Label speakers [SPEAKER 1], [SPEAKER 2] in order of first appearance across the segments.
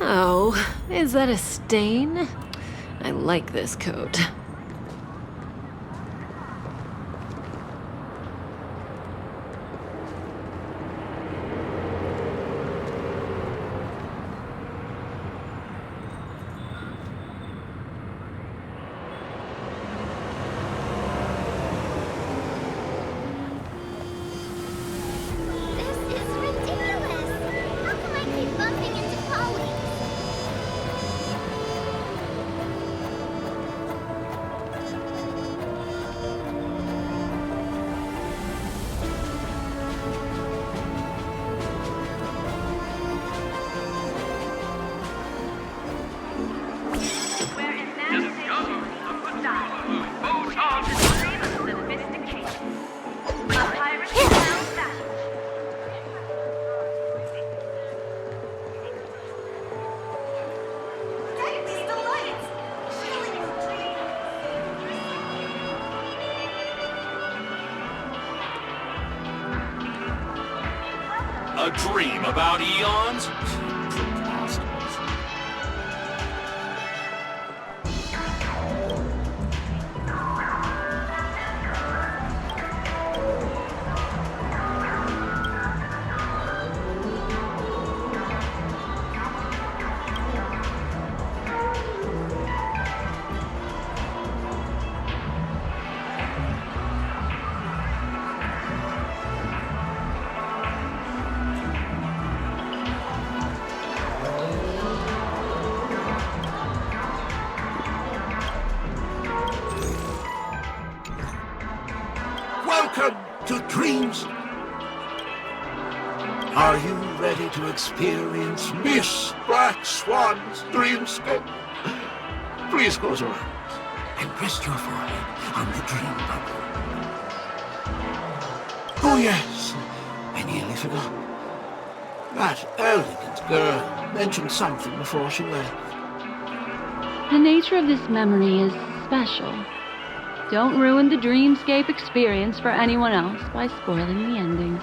[SPEAKER 1] Oh, is that a stain? I like this coat.
[SPEAKER 2] A dream about eons?
[SPEAKER 3] Welcome to Dreams. Are you ready to experience Miss Black Swan's dreamscape? Please close your eyes and rest your forehead on the dream bubble. Oh yes, I nearly forgot. That elegant girl mentioned something before she left.
[SPEAKER 4] The nature of this memory is special. Don't ruin the dreamscape experience for anyone else by spoiling the ending.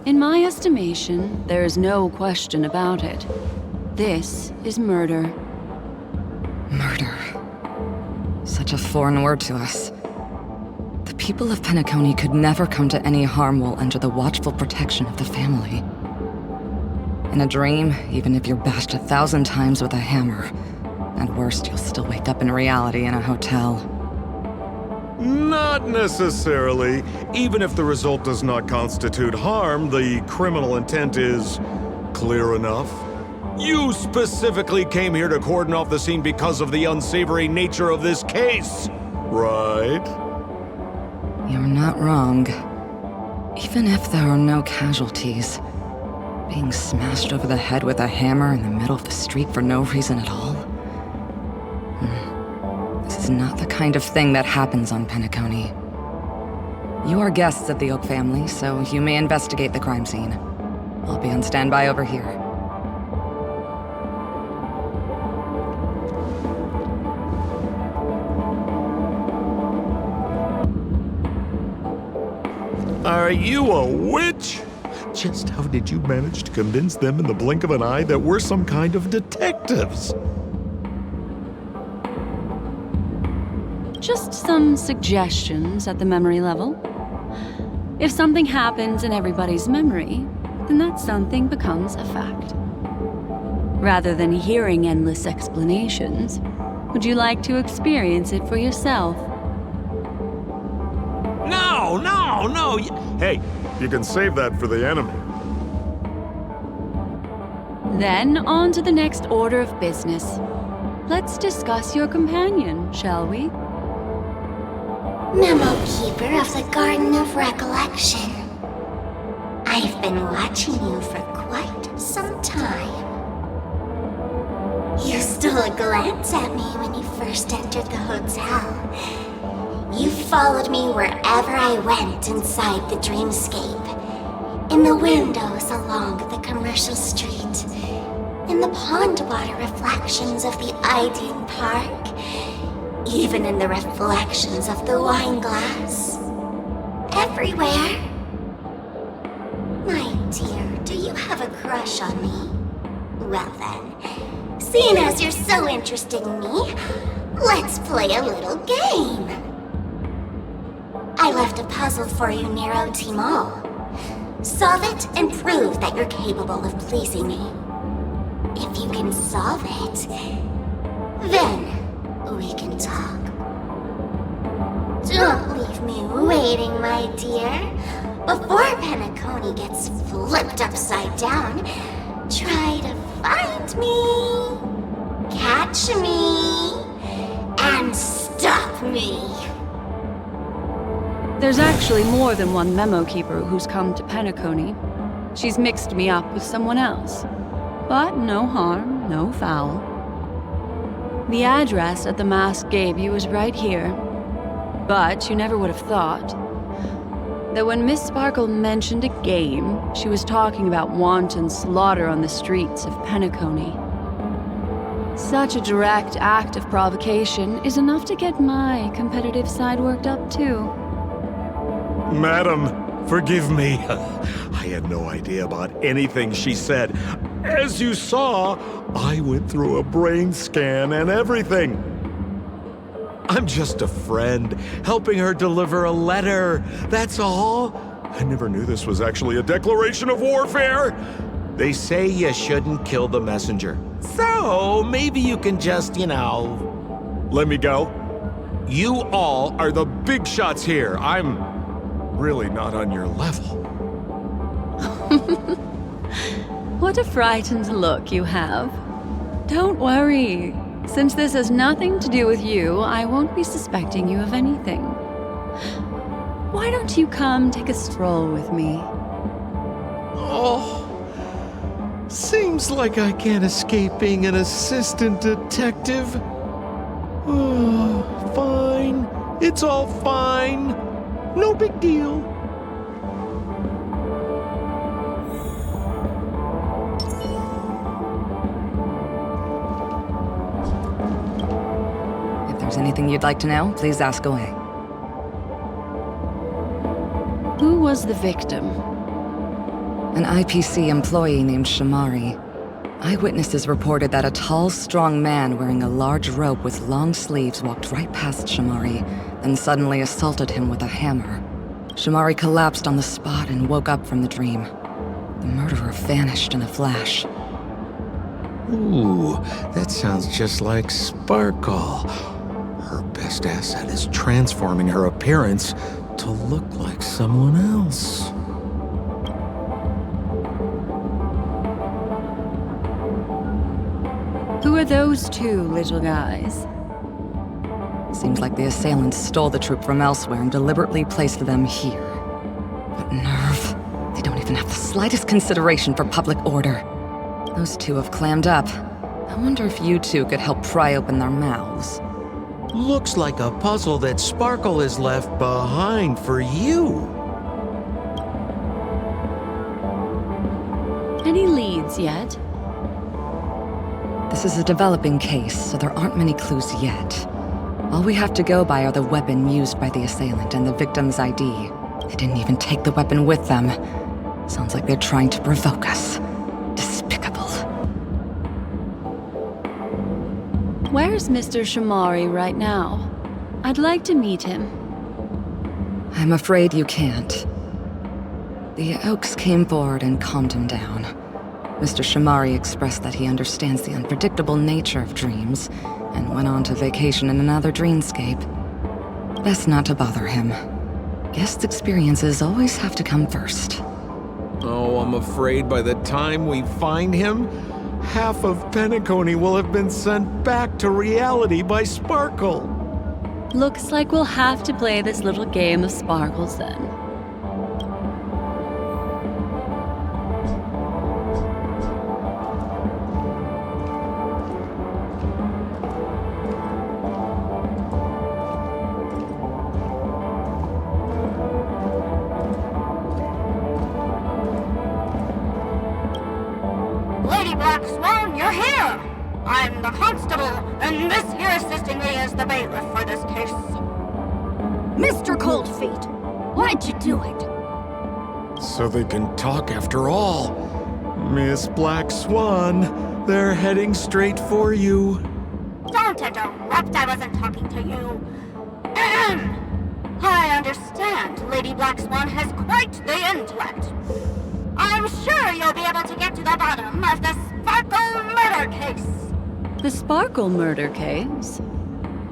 [SPEAKER 4] In my estimation, there is no question about it. This is murder.
[SPEAKER 5] Murder. Such a foreign word to us. The people of Penacony could never come to any harm while under the watchful protection of the family. In a dream, even if you're bashed 1,000 times with a hammer, at worst, you'll still wake up in reality in a hotel.
[SPEAKER 6] Not necessarily. Even if the result does not constitute harm, the criminal intent is clear enough. You specifically came here to cordon off the scene because of the unsavory nature of this case, right?
[SPEAKER 5] You're not wrong. Even if there are no casualties, being smashed over the head with a hammer in the middle of the street for no reason at all? This is not the kind of thing that happens on Penacony. You are guests of the Oak family, so you may investigate the crime scene. I'll be on standby over here.
[SPEAKER 6] Are you a witch? Just how did you manage to convince them in the blink of an eye that we're some kind of detectives?
[SPEAKER 4] Just some suggestions at the memory level. If something happens in everybody's memory, then that something becomes a fact. Rather than hearing endless explanations, would you like to experience it for yourself?
[SPEAKER 6] No! Hey, you can save that for the enemy.
[SPEAKER 4] Then on to the next order of business. Let's discuss your companion, shall we?
[SPEAKER 7] Memo Keeper of the Garden of Recollection. I've been watching you for quite some time. You stole a glance at me when you first entered the hotel. You followed me wherever I went inside the dreamscape. In the windows along the commercial street. In the pond water reflections of the Idean Park. Even in the reflections of the wine glass. Everywhere. My dear, do you have a crush on me? Well then, seeing as you're so interested in me, let's play a little game. I left a puzzle for you near OT Mall. Solve it and prove that you're capable of pleasing me. If you can solve it, then we can talk. Don't leave me waiting, my dear. Before Penacony gets flipped upside down, try to find me, catch me, and stop me.
[SPEAKER 4] There's actually more than one memo keeper who's come to Penacony. She's mixed me up with someone else. But no harm, no foul. The address that the mask gave you is right here. But you never would have thought that when Miss Sparkle mentioned a game, she was talking about wanton slaughter on the streets of Penacony. Such a direct act of provocation is enough to get my competitive side worked up too.
[SPEAKER 6] Madam, forgive me. I had no idea about anything she said. As you saw, I went through a brain scan and everything. I'm just a friend, helping her deliver a letter, that's all. I never knew this was actually a declaration of warfare. They say you shouldn't kill the messenger. So, maybe you can just, let me go. You all are the big shots here. I'm really not on your level.
[SPEAKER 4] What a frightened look you have. Don't worry. Since this has nothing to do with you, I won't be suspecting you of anything. Why don't you come take a stroll with me?
[SPEAKER 6] Oh, seems like I can't escape being an assistant detective. Oh, fine. It's all fine. No big deal.
[SPEAKER 5] If there's anything you'd like to know, please ask away.
[SPEAKER 4] Who was the victim?
[SPEAKER 5] An IPC employee named Shamari. Eyewitnesses reported that a tall, strong man wearing a large robe with long sleeves walked right past Shamari, then suddenly assaulted him with a hammer. Shamari collapsed on the spot and woke up from the dream. The murderer vanished in a flash.
[SPEAKER 6] Ooh, that sounds just like Sparkle. Her best asset is transforming her appearance to look like someone else.
[SPEAKER 4] Who are those two little guys?
[SPEAKER 5] Seems like the assailants stole the troop from elsewhere and deliberately placed them here. What nerve. They don't even have the slightest consideration for public order. Those two have clammed up. I wonder if you two could help pry open their mouths.
[SPEAKER 6] Looks like a puzzle that Sparkle has left behind for you.
[SPEAKER 4] Any leads yet?
[SPEAKER 5] This is a developing case, so there aren't many clues yet. All we have to go by are the weapon used by the assailant and the victim's ID. They didn't even take the weapon with them. Sounds like they're trying to provoke us. Despicable.
[SPEAKER 4] Where's Mr. Shamari right now? I'd like to meet him.
[SPEAKER 5] I'm afraid you can't. The Oaks came forward and calmed him down. Mr. Shamari expressed that he understands the unpredictable nature of dreams, and went on to vacation in another dreamscape. Best not to bother him. Guest experiences always have to come first.
[SPEAKER 6] Oh, I'm afraid by the time we find him, half of Penacony will have been sent back to reality by Sparkle.
[SPEAKER 4] Looks like we'll have to play this little game of sparkles then.
[SPEAKER 8] I'm the constable, and this here assisting me is the bailiff for this case.
[SPEAKER 9] Mr. Coldfeet, why'd you do it?
[SPEAKER 6] So they can talk after all. Miss Black Swan, they're heading straight for you.
[SPEAKER 8] Don't interrupt, I wasn't talking to you. I understand Lady Black Swan has quite the intellect. I'm sure you'll be able to get to the bottom of the Sparkle murder case.
[SPEAKER 4] The Sparkle murder case?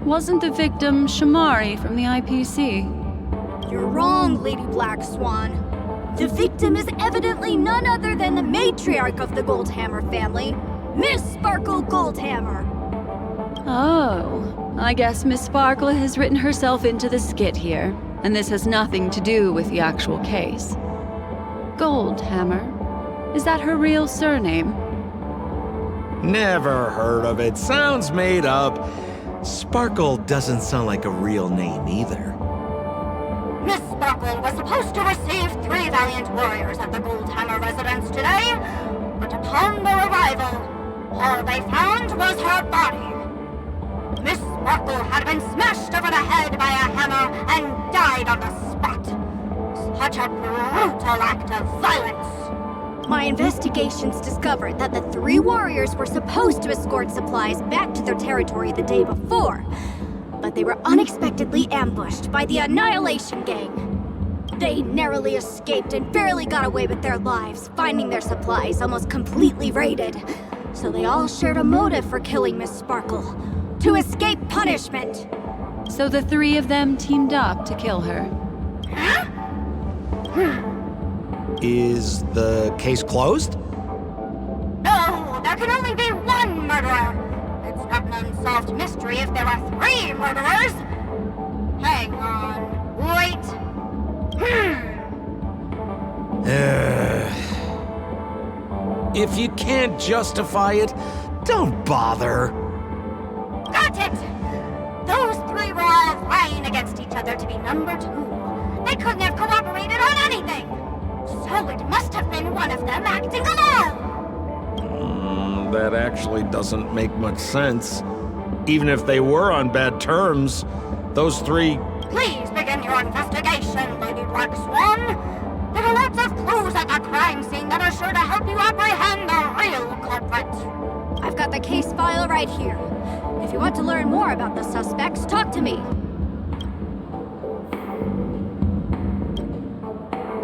[SPEAKER 4] Wasn't the victim Shamari from the IPC?
[SPEAKER 9] You're wrong, Lady Black Swan. The victim is evidently none other than the matriarch of the Goldhammer family, Miss Sparkle Goldhammer.
[SPEAKER 4] Oh, I guess Miss Sparkle has written herself into the skit here, and this has nothing to do with the actual case. Goldhammer? Is that her real surname?
[SPEAKER 10] Never heard of it. Sounds made up. Sparkle doesn't sound like a real name either.
[SPEAKER 8] Miss Sparkle was supposed to receive 3 valiant warriors at the Goldhammer residence today, but upon their arrival, all they found was her body. Miss Sparkle had been smashed over the head by a hammer and died on the spot. Such a brutal act of violence.
[SPEAKER 9] My investigations discovered that the 3 warriors were supposed to escort supplies back to their territory the day before, but they were unexpectedly ambushed by the Annihilation Gang. They narrowly escaped and barely got away with their lives, finding their supplies almost completely raided. So they all shared a motive for killing Miss Sparkle, to escape punishment.
[SPEAKER 4] So the 3 of them teamed up to kill her.
[SPEAKER 10] Is the case closed?
[SPEAKER 8] No, there can only be one murderer. It's not an unsolved mystery if there are 3 murderers. Hang on. Wait.
[SPEAKER 10] If you can't justify it, don't bother.
[SPEAKER 8] Got it! Those 3 were all vying against each other to be number 2. They couldn't have cooperated on anything. So it must have been one of them acting alone.
[SPEAKER 10] That actually doesn't make much sense. Even if they were on bad terms, those 3...
[SPEAKER 8] Please begin your investigation, Lady Black Swan. There are lots of clues at the crime scene that are sure to help you apprehend the real culprit.
[SPEAKER 9] I've got the case file right here. If you want to learn more about the suspects, talk to me.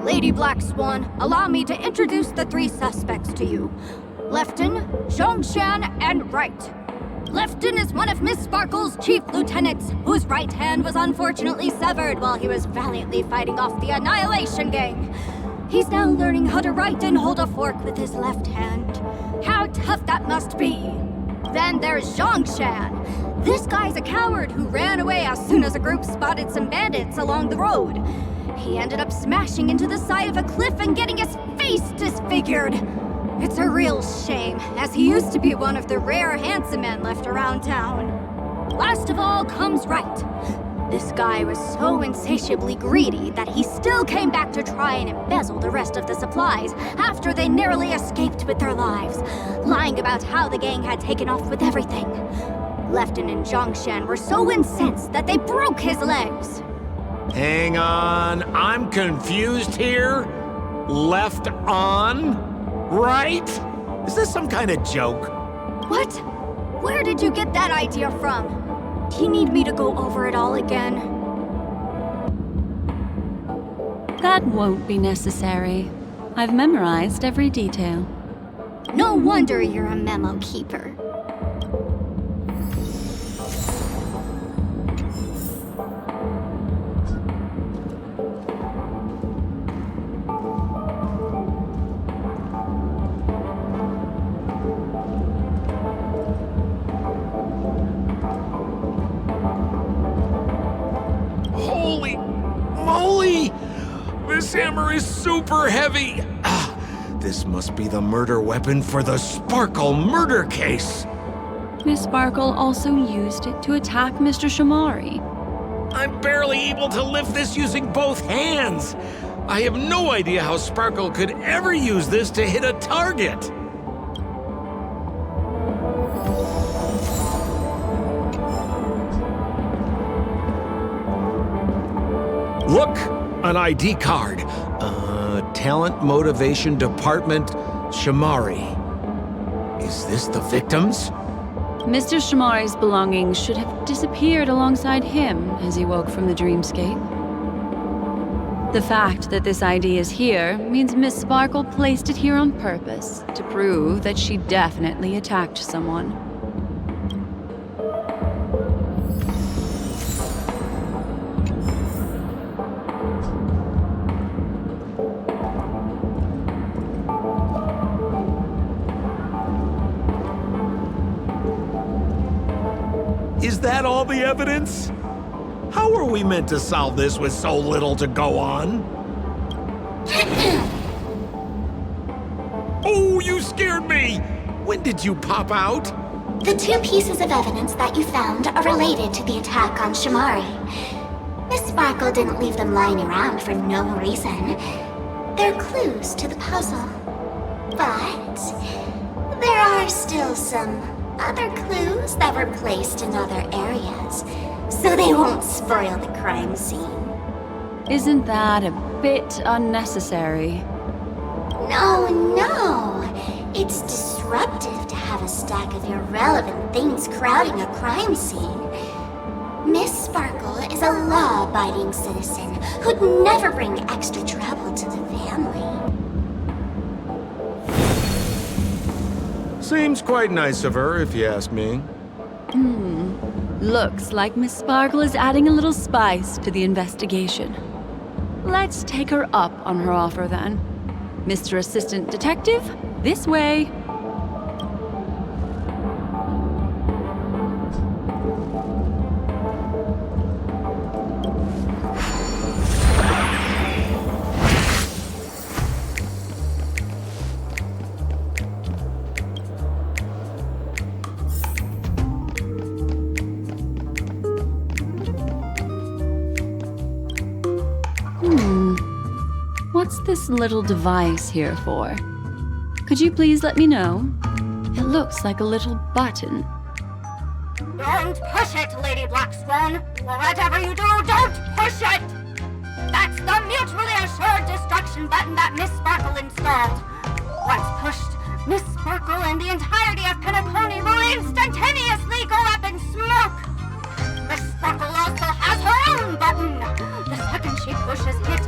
[SPEAKER 9] Lady Black Swan, allow me to introduce the 3 suspects to you. Lefton, Zhongshan, and Wright. Lefton is one of Miss Sparkle's chief lieutenants, whose right hand was unfortunately severed while he was valiantly fighting off the Annihilation Gang. He's now learning how to write and hold a fork with his left hand. How tough that must be! Then there's Zhongshan. This guy's a coward who ran away as soon as a group spotted some bandits along the road. He ended up smashing into the side of a cliff and getting his face disfigured. It's a real shame, as he used to be one of the rare handsome men left around town. Last of all comes Wright. This guy was so insatiably greedy that he still came back to try and embezzle the rest of the supplies after they narrowly escaped with their lives, lying about how the gang had taken off with everything. Lefton and Zhongshan were so incensed that they broke his legs.
[SPEAKER 10] Hang on, I'm confused here. Left on? Right? Is this some kind of joke?
[SPEAKER 9] What? Where did you get that idea from? Do you need me to go over it all again?
[SPEAKER 4] That won't be necessary. I've memorized every detail.
[SPEAKER 9] No wonder you're a memo keeper.
[SPEAKER 10] Holy moly! This hammer is super heavy! This must be the murder weapon for the Sparkle murder case!
[SPEAKER 4] Miss Sparkle also used it to attack Mr. Shamari.
[SPEAKER 10] I'm barely able to lift this using both hands! I have no idea how Sparkle could ever use this to hit a target! Look, an ID card. Talent Motivation Department, Shamari. Is this the victim's?
[SPEAKER 4] Mr. Shamari's belongings should have disappeared alongside him as he woke from the dreamscape. The fact that this ID is here means Miss Sparkle placed it here on purpose to prove that she definitely attacked someone.
[SPEAKER 10] Is that all the evidence? How are we meant to solve this with so little to go on? Oh, you scared me! When did you pop out?
[SPEAKER 7] The two pieces of evidence that you found are related to the attack on Shamari. Miss Sparkle didn't leave them lying around for no reason. They're clues to the puzzle. But there are still some other clues that were placed in other areas, so they won't spoil the crime scene.
[SPEAKER 4] Isn't that a bit unnecessary?
[SPEAKER 7] No. It's disruptive to have a stack of irrelevant things crowding a crime scene. Miss Sparkle is a law-abiding citizen who'd never bring extra trouble to the family.
[SPEAKER 6] Seems quite nice of her, if you ask me.
[SPEAKER 4] Looks like Miss Sparkle is adding a little spice to the investigation. Let's take her up on her offer then. Mr. Assistant Detective, this way. What's this little device here for? Could you please let me know? It looks like a little button.
[SPEAKER 8] Don't push it, Lady Black Swan. Whatever you do, don't push it! That's the mutually assured destruction button that Miss Sparkle installed. Once pushed, Miss Sparkle and the entirety of Penacony will instantaneously go up in smoke. Miss Sparkle also has her own button. The second she pushes it,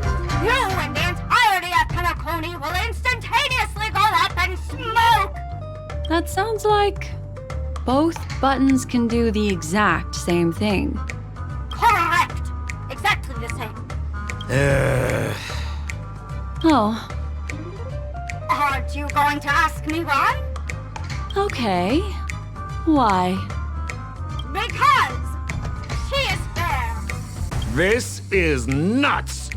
[SPEAKER 8] you and the entirety of Penacony will instantaneously go up in smoke.
[SPEAKER 4] That sounds like both buttons can do the exact same thing.
[SPEAKER 8] Correct. Exactly the same.
[SPEAKER 4] Oh,
[SPEAKER 8] Aren't you going to ask me why?
[SPEAKER 4] okay. Why?
[SPEAKER 8] Because she is fair.
[SPEAKER 10] This is nuts!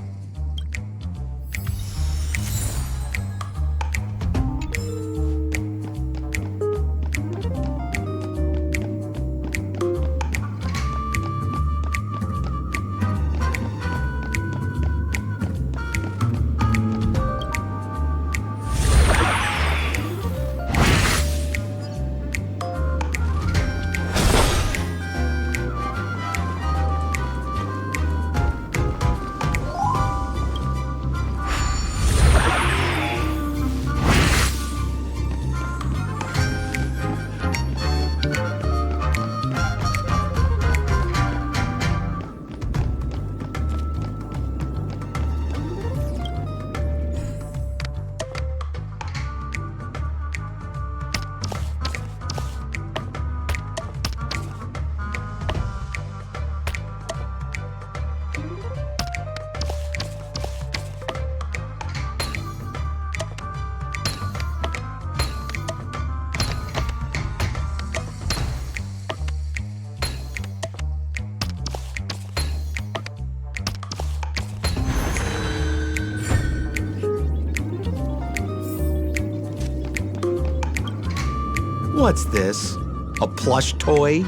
[SPEAKER 10] What's this? A plush toy?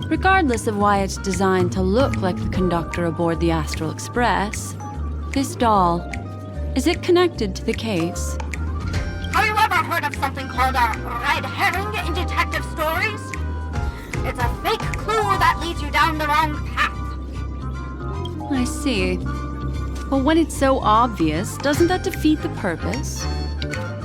[SPEAKER 4] Regardless of why it's designed to look like the conductor aboard the Astral Express, this doll, is it connected to the case?
[SPEAKER 8] Have you ever heard of something called a red herring in detective stories? It's a fake clue that leads you down the wrong path.
[SPEAKER 4] I see. But when it's so obvious, doesn't that defeat the purpose?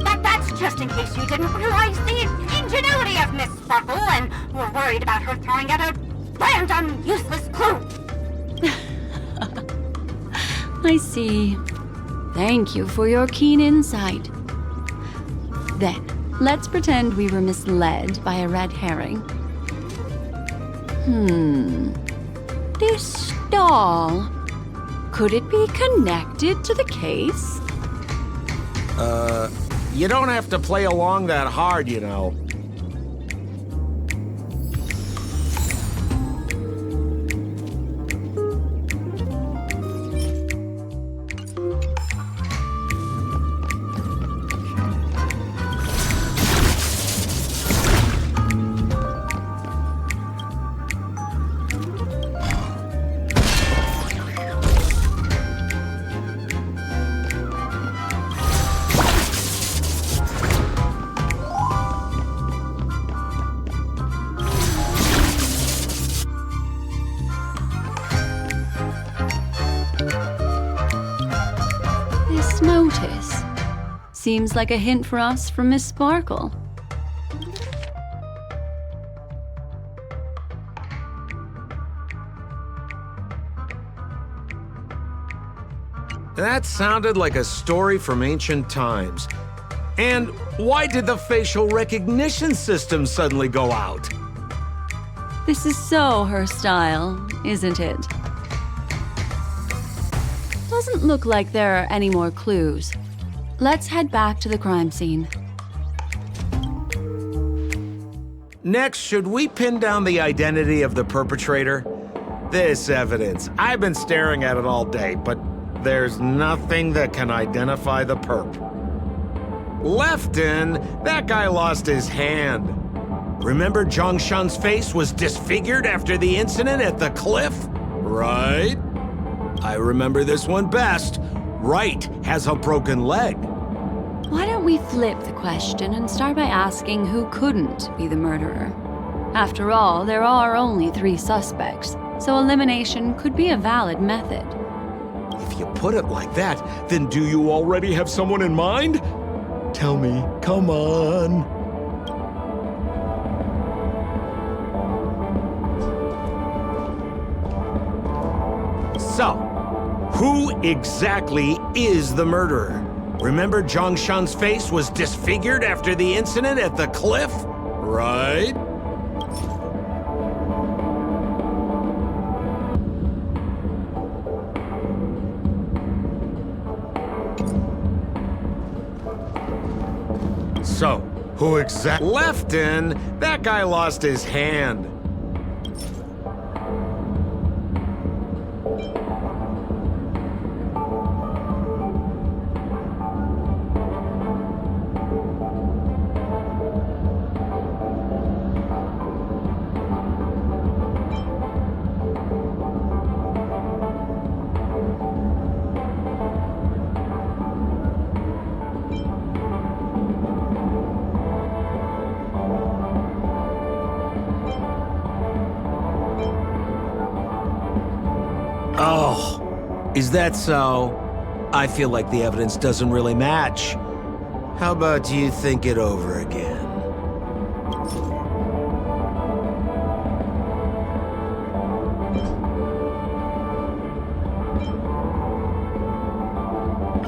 [SPEAKER 8] But that's just in case you didn't realize the ingenuity of Miss Sparkle and were worried about her throwing out a random, useless clue.
[SPEAKER 4] I see. Thank you for your keen insight. Then, let's pretend we were misled by a red herring. This doll. Could it be connected to the case?
[SPEAKER 10] You don't have to play along that hard, you know.
[SPEAKER 4] Notice. Seems like a hint for us from Miss Sparkle.
[SPEAKER 10] That sounded like a story from ancient times. And why did the facial recognition system suddenly go out?
[SPEAKER 4] This is so her style, isn't it? Doesn't look like there are any more clues. Let's head back to the crime scene.
[SPEAKER 10] Next, should we pin down the identity of the perpetrator? This evidence, I've been staring at it all day, but there's nothing that can identify the perp. Lefton, that guy lost his hand. Remember Zhongshan's face was disfigured after the incident at the cliff? Right? I remember this one best. Right has a broken leg.
[SPEAKER 4] Why don't we flip the question and start by asking who couldn't be the murderer? After all, there are only 3 suspects, so elimination could be a valid method.
[SPEAKER 10] If you put it like that, then do you already have someone in mind? Tell me, come on. So, who exactly is the murderer? Remember Zhongshan's face was disfigured after the incident at the cliff? Right? So, who exactly? Lefton, that guy lost his hand. Oh, is that so? I feel like the evidence doesn't really match. How about you think it over again?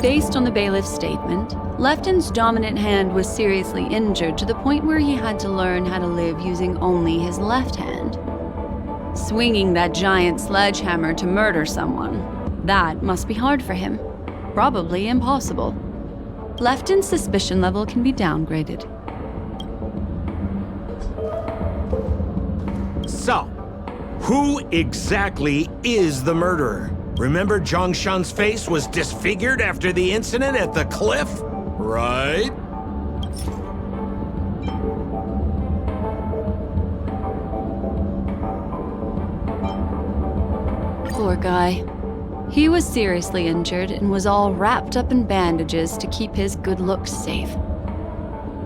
[SPEAKER 4] Based on the bailiff's statement, Lefton's dominant hand was seriously injured to the point where he had to learn how to live using only his left hand. Swinging that giant sledgehammer to murder someone, that must be hard for him. Probably impossible. Lefton's suspicion level can be downgraded.
[SPEAKER 10] So, who exactly is the murderer? Remember Zhongshan's face was disfigured after the incident at the cliff? Right?
[SPEAKER 4] Poor guy. He was seriously injured and was all wrapped up in bandages to keep his good looks safe.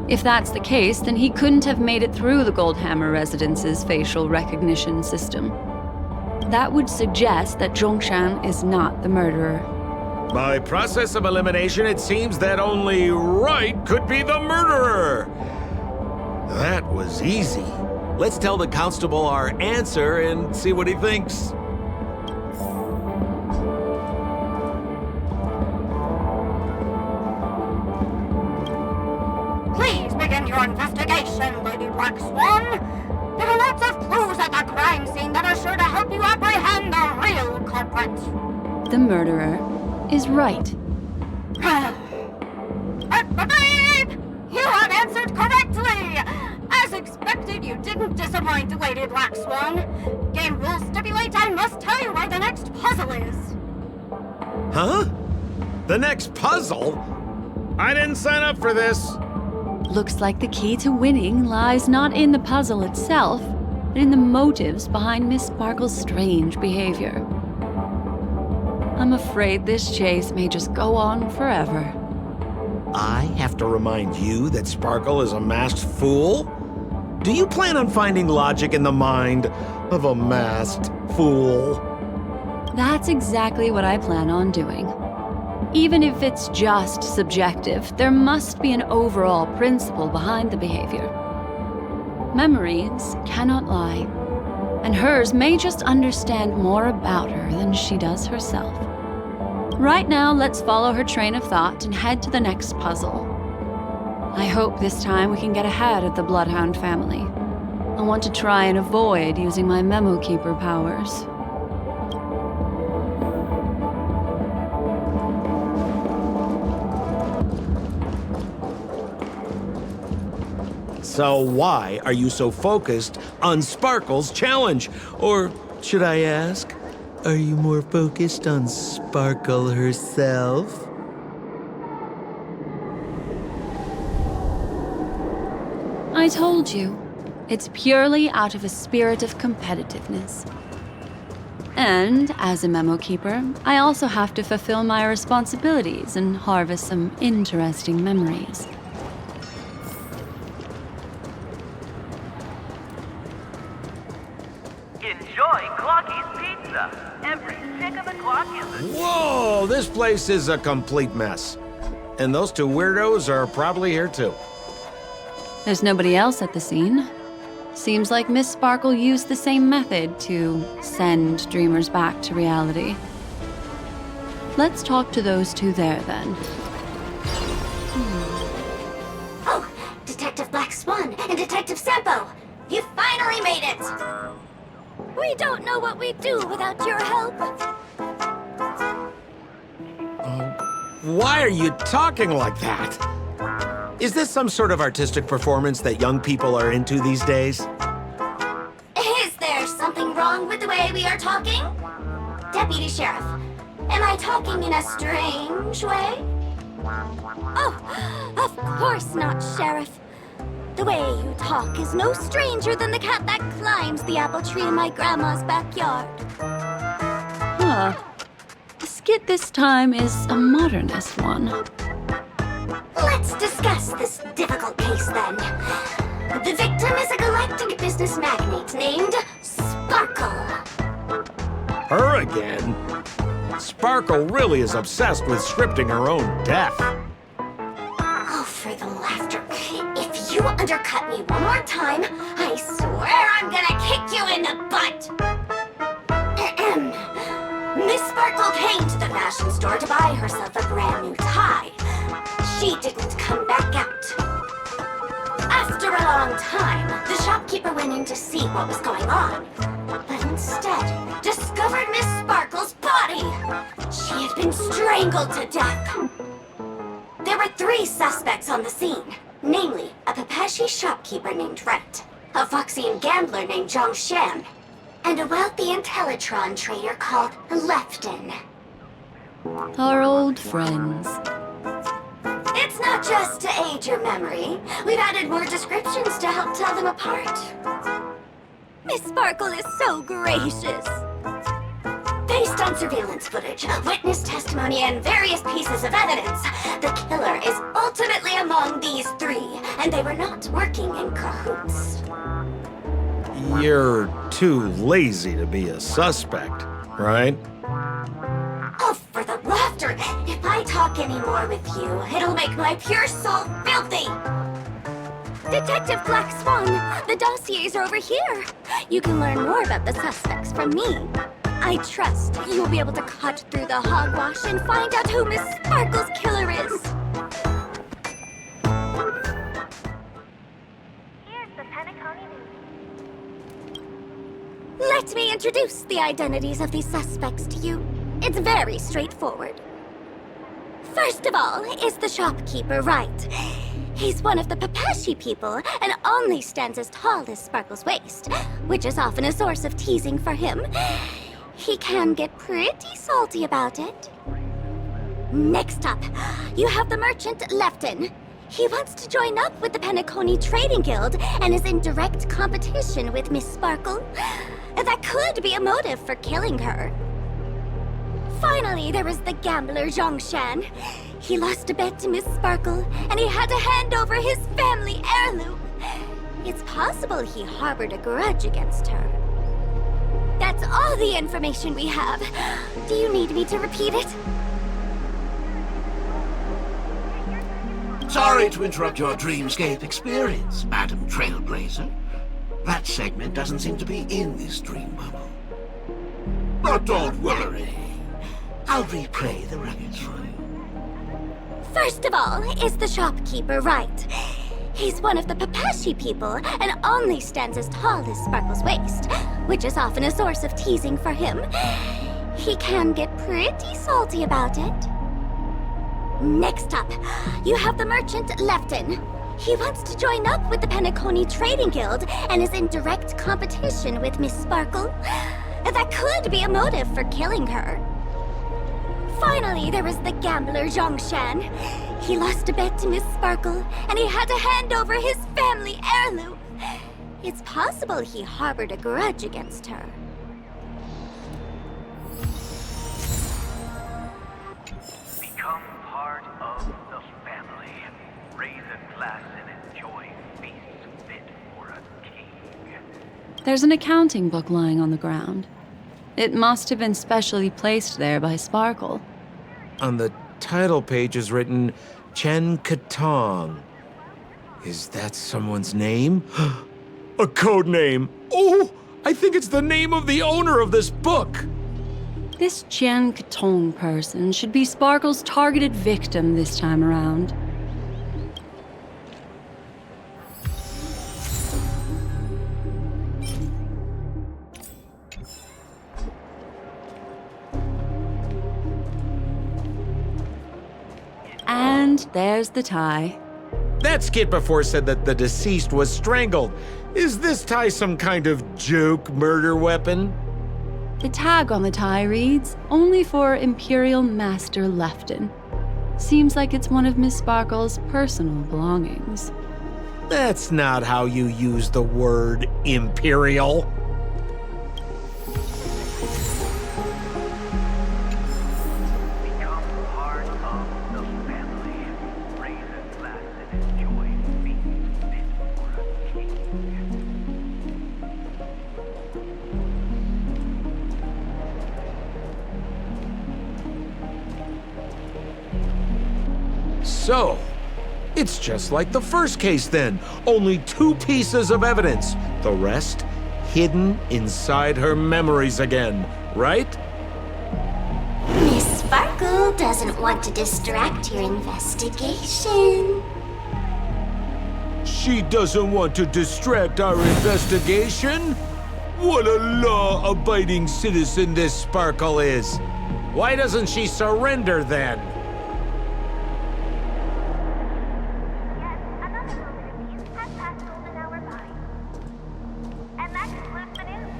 [SPEAKER 4] If that's the case, then he couldn't have made it through the Goldhammer residence's facial recognition system. That would suggest that Zhongshan is not the murderer.
[SPEAKER 10] By process of elimination, it seems that only Wright could be the murderer. That was easy. Let's tell the constable our answer and see what he thinks.
[SPEAKER 8] Please begin your investigation, Lady Black Swan. There are lots of clues at the crime scene that are sure to help you apprehend the real culprit.
[SPEAKER 4] The murderer is Wright.
[SPEAKER 8] Babe! You have answered correctly! As expected, you didn't disappoint, Lady Black Swan. Game rules stipulate I must tell you where the next puzzle is.
[SPEAKER 10] Huh? The next puzzle? I didn't sign up for this.
[SPEAKER 4] Looks like the key to winning lies not in the puzzle itself, but in the motives behind Miss Sparkle's strange behavior. I'm afraid this chase may just go on forever.
[SPEAKER 10] I have to remind you that Sparkle is a masked fool? Do you plan on finding logic in the mind of a masked fool?
[SPEAKER 4] That's exactly what I plan on doing. Even if it's just subjective, there must be an overall principle behind the behavior. Memories cannot lie, and hers may just understand more about her than she does herself. Right now, let's follow her train of thought and head to the next puzzle. I hope this time we can get ahead of the Bloodhound family. I want to try and avoid using my Memo Keeper powers.
[SPEAKER 10] So why are you so focused on Sparkle's challenge? Or should I ask, are you more focused on Sparkle herself?
[SPEAKER 4] I told you, it's purely out of a spirit of competitiveness. And as a Memo Keeper, I also have to fulfill my responsibilities and harvest some interesting memories.
[SPEAKER 11] Enjoy Clocky's Pizza. Every tick of the clock is a...
[SPEAKER 10] Whoa, this place is a complete mess. And those two weirdos are probably here too.
[SPEAKER 4] There's nobody else at the scene. Seems like Miss Sparkle used the same method to send dreamers back to reality. Let's talk to those two there, then.
[SPEAKER 7] Oh, Detective Black Swan and Detective Sampo! You finally made it!
[SPEAKER 9] We don't know what we'd do without your help.
[SPEAKER 10] Why are you talking like that? Is this some sort of artistic performance that young people are into these days?
[SPEAKER 7] Is there something wrong with the way we are talking? Deputy Sheriff, am I talking in a strange way?
[SPEAKER 9] Oh, of course not, Sheriff. The way you talk is no stranger than the cat that climbs the apple tree in my grandma's backyard.
[SPEAKER 4] Huh. The skit this time is a modernist one.
[SPEAKER 7] Let's discuss this difficult case then. The victim is a galactic business magnate named Sparkle.
[SPEAKER 10] Her again? Sparkle really is obsessed with scripting her own death.
[SPEAKER 7] Oh, for the laughter. If you undercut me one more time, I swear I'm gonna kick you in the butt. Miss Sparkle came to the fashion store to buy herself a brand new tie. She didn't come back out. After a long time, the shopkeeper went in to see what was going on, but instead discovered Miss Sparkle's body. She had been strangled to death. There were 3 suspects on the scene, namely a Pepeshi shopkeeper named Wright, a Foxian gambler named Zhongshan, and a wealthy Intellitron trader called Lefton.
[SPEAKER 4] Our old friends.
[SPEAKER 7] It's not just to aid your memory. We've added more descriptions to help tell them apart.
[SPEAKER 9] Miss Sparkle is so gracious.
[SPEAKER 7] Based on surveillance footage, witness testimony, and various pieces of evidence, the killer is ultimately among these 3, and they were not working in cahoots.
[SPEAKER 10] You're too lazy to be a suspect, right?
[SPEAKER 7] Oh, for the laughter! talk anymore with you. It'll make my pure soul filthy!
[SPEAKER 9] Detective Black Swan, the dossiers are over here. You can learn more about the suspects from me. I trust you'll be able to cut through the hogwash and find out who Miss Sparkle's killer is.
[SPEAKER 11] Here's the Penacony News.
[SPEAKER 9] Let me introduce the identities of these suspects to you. It's very straightforward. First of all is the shopkeeper, right? He's one of the Papashi people and only stands as tall as Sparkle's waist, which is often a source of teasing for him. He can get pretty salty about it. Next up, you have the merchant Lefton. He wants to join up with the Penacony Trading Guild and is in direct competition with Miss Sparkle. That could be a motive for killing her. Finally, there is the gambler Zhongshan. He lost a bet to Miss Sparkle, and he had to hand over his family heirloom. It's possible he harbored a grudge against her. That's all the information we have. Do you need me to repeat it?
[SPEAKER 3] Sorry to interrupt your dreamscape experience, Madam Trailblazer. That segment doesn't seem to be in this dream bubble. But don't worry. I'll replay the records for you.
[SPEAKER 9] First of all is the shopkeeper, right? He's one of the Papashi people and only stands as tall as Sparkle's waist, which is often a source of teasing for him. He can get pretty salty about it. Next up, you have the merchant Lefton. He wants to join up with the Penacony Trading Guild and is in direct competition with Miss Sparkle. That could be a motive for killing her. Finally, there is the gambler Zhongshan. He lost a bet to Miss Sparkle, and he had to hand over his family heirloom. It's possible he harbored a grudge against her.
[SPEAKER 11] Become part of the family. Raise a glass and enjoy feasts fit for a king.
[SPEAKER 4] There's an accounting book lying on the ground. It must have been specially placed there by Sparkle.
[SPEAKER 10] On the title page is written Chen Katong. Is that someone's name? A code name. Oh, I think it's the name of the owner of this book.
[SPEAKER 4] This Chen Katong person should be Sparkle's targeted victim this time around. And there's the tie.
[SPEAKER 10] That skit before said that the deceased was strangled. Is this tie some kind of joke murder weapon?
[SPEAKER 4] The tag on the tie reads, "Only for Imperial Master Lefton." Seems like it's one of Miss Sparkle's personal belongings.
[SPEAKER 10] That's not how you use the word imperial.
[SPEAKER 11] Become part of the family. Raise a glass and enjoy feasts fit for a king.
[SPEAKER 10] So, it's just like the first case then. Only 2 pieces of evidence. The rest hidden inside her memories again, right?
[SPEAKER 7] Miss Sparkle doesn't want to distract your investigation.
[SPEAKER 10] She doesn't want to distract our investigation? What a law-abiding citizen this Sparkle is. Why doesn't she surrender then?
[SPEAKER 11] Yet another moment of peace has passed golden hour by. And that concludes the news.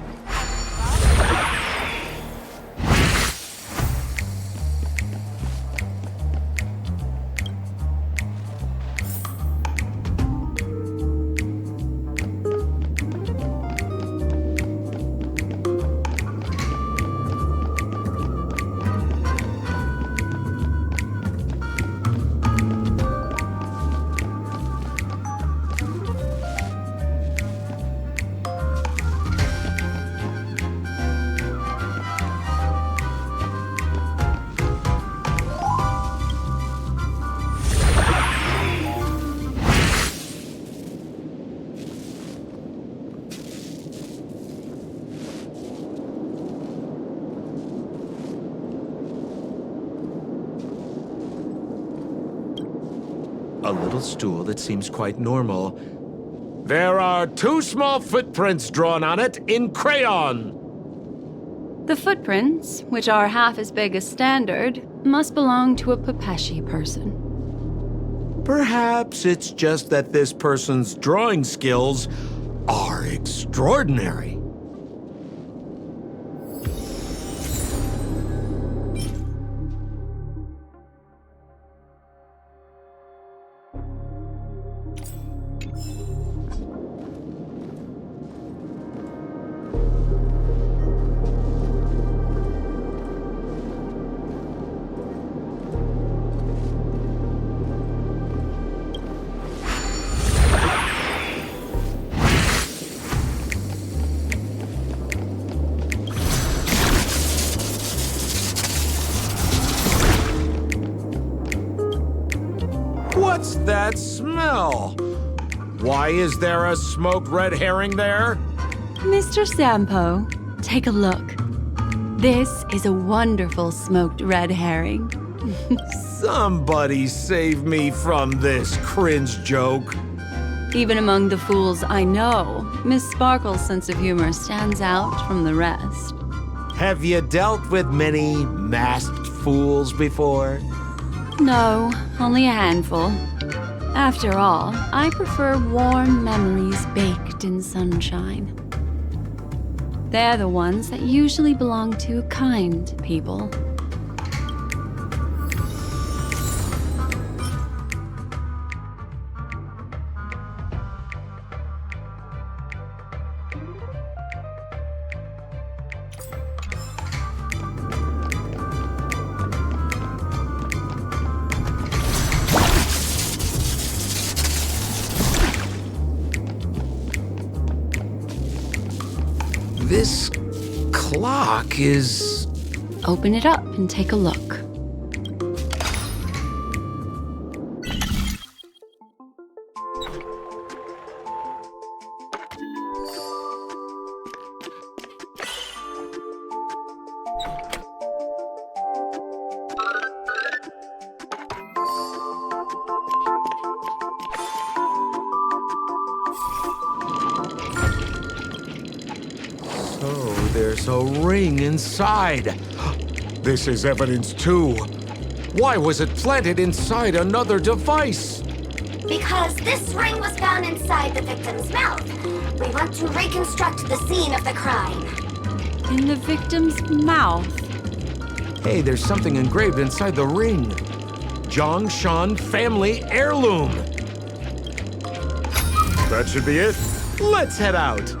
[SPEAKER 10] A little stool that seems quite normal. There are 2 small footprints drawn on it in crayon.
[SPEAKER 4] The footprints, which are half as big as standard, must belong to a Pepeshi person.
[SPEAKER 10] Perhaps it's just that this person's drawing skills are extraordinary. What's that smell? Why is there a smoked red herring there?
[SPEAKER 4] Mr. Sampo, take a look. This is a wonderful smoked red herring.
[SPEAKER 10] Somebody save me from this cringe joke.
[SPEAKER 4] Even among the fools I know, Miss Sparkle's sense of humor stands out from the rest.
[SPEAKER 10] Have you dealt with many masked fools before?
[SPEAKER 4] No, only a handful. After all, I prefer warm memories baked in sunshine. They're the ones that usually belong to kind people.
[SPEAKER 10] This clock is...
[SPEAKER 4] Open it up and take a look.
[SPEAKER 10] There's a ring inside. This is evidence too. Why was it planted inside another device?
[SPEAKER 7] Because this ring was found inside the victim's mouth. We want to reconstruct the scene of the crime.
[SPEAKER 4] In the victim's mouth.
[SPEAKER 10] Hey, there's something engraved inside the ring. Zhongshan family heirloom. That should be it. Let's head out.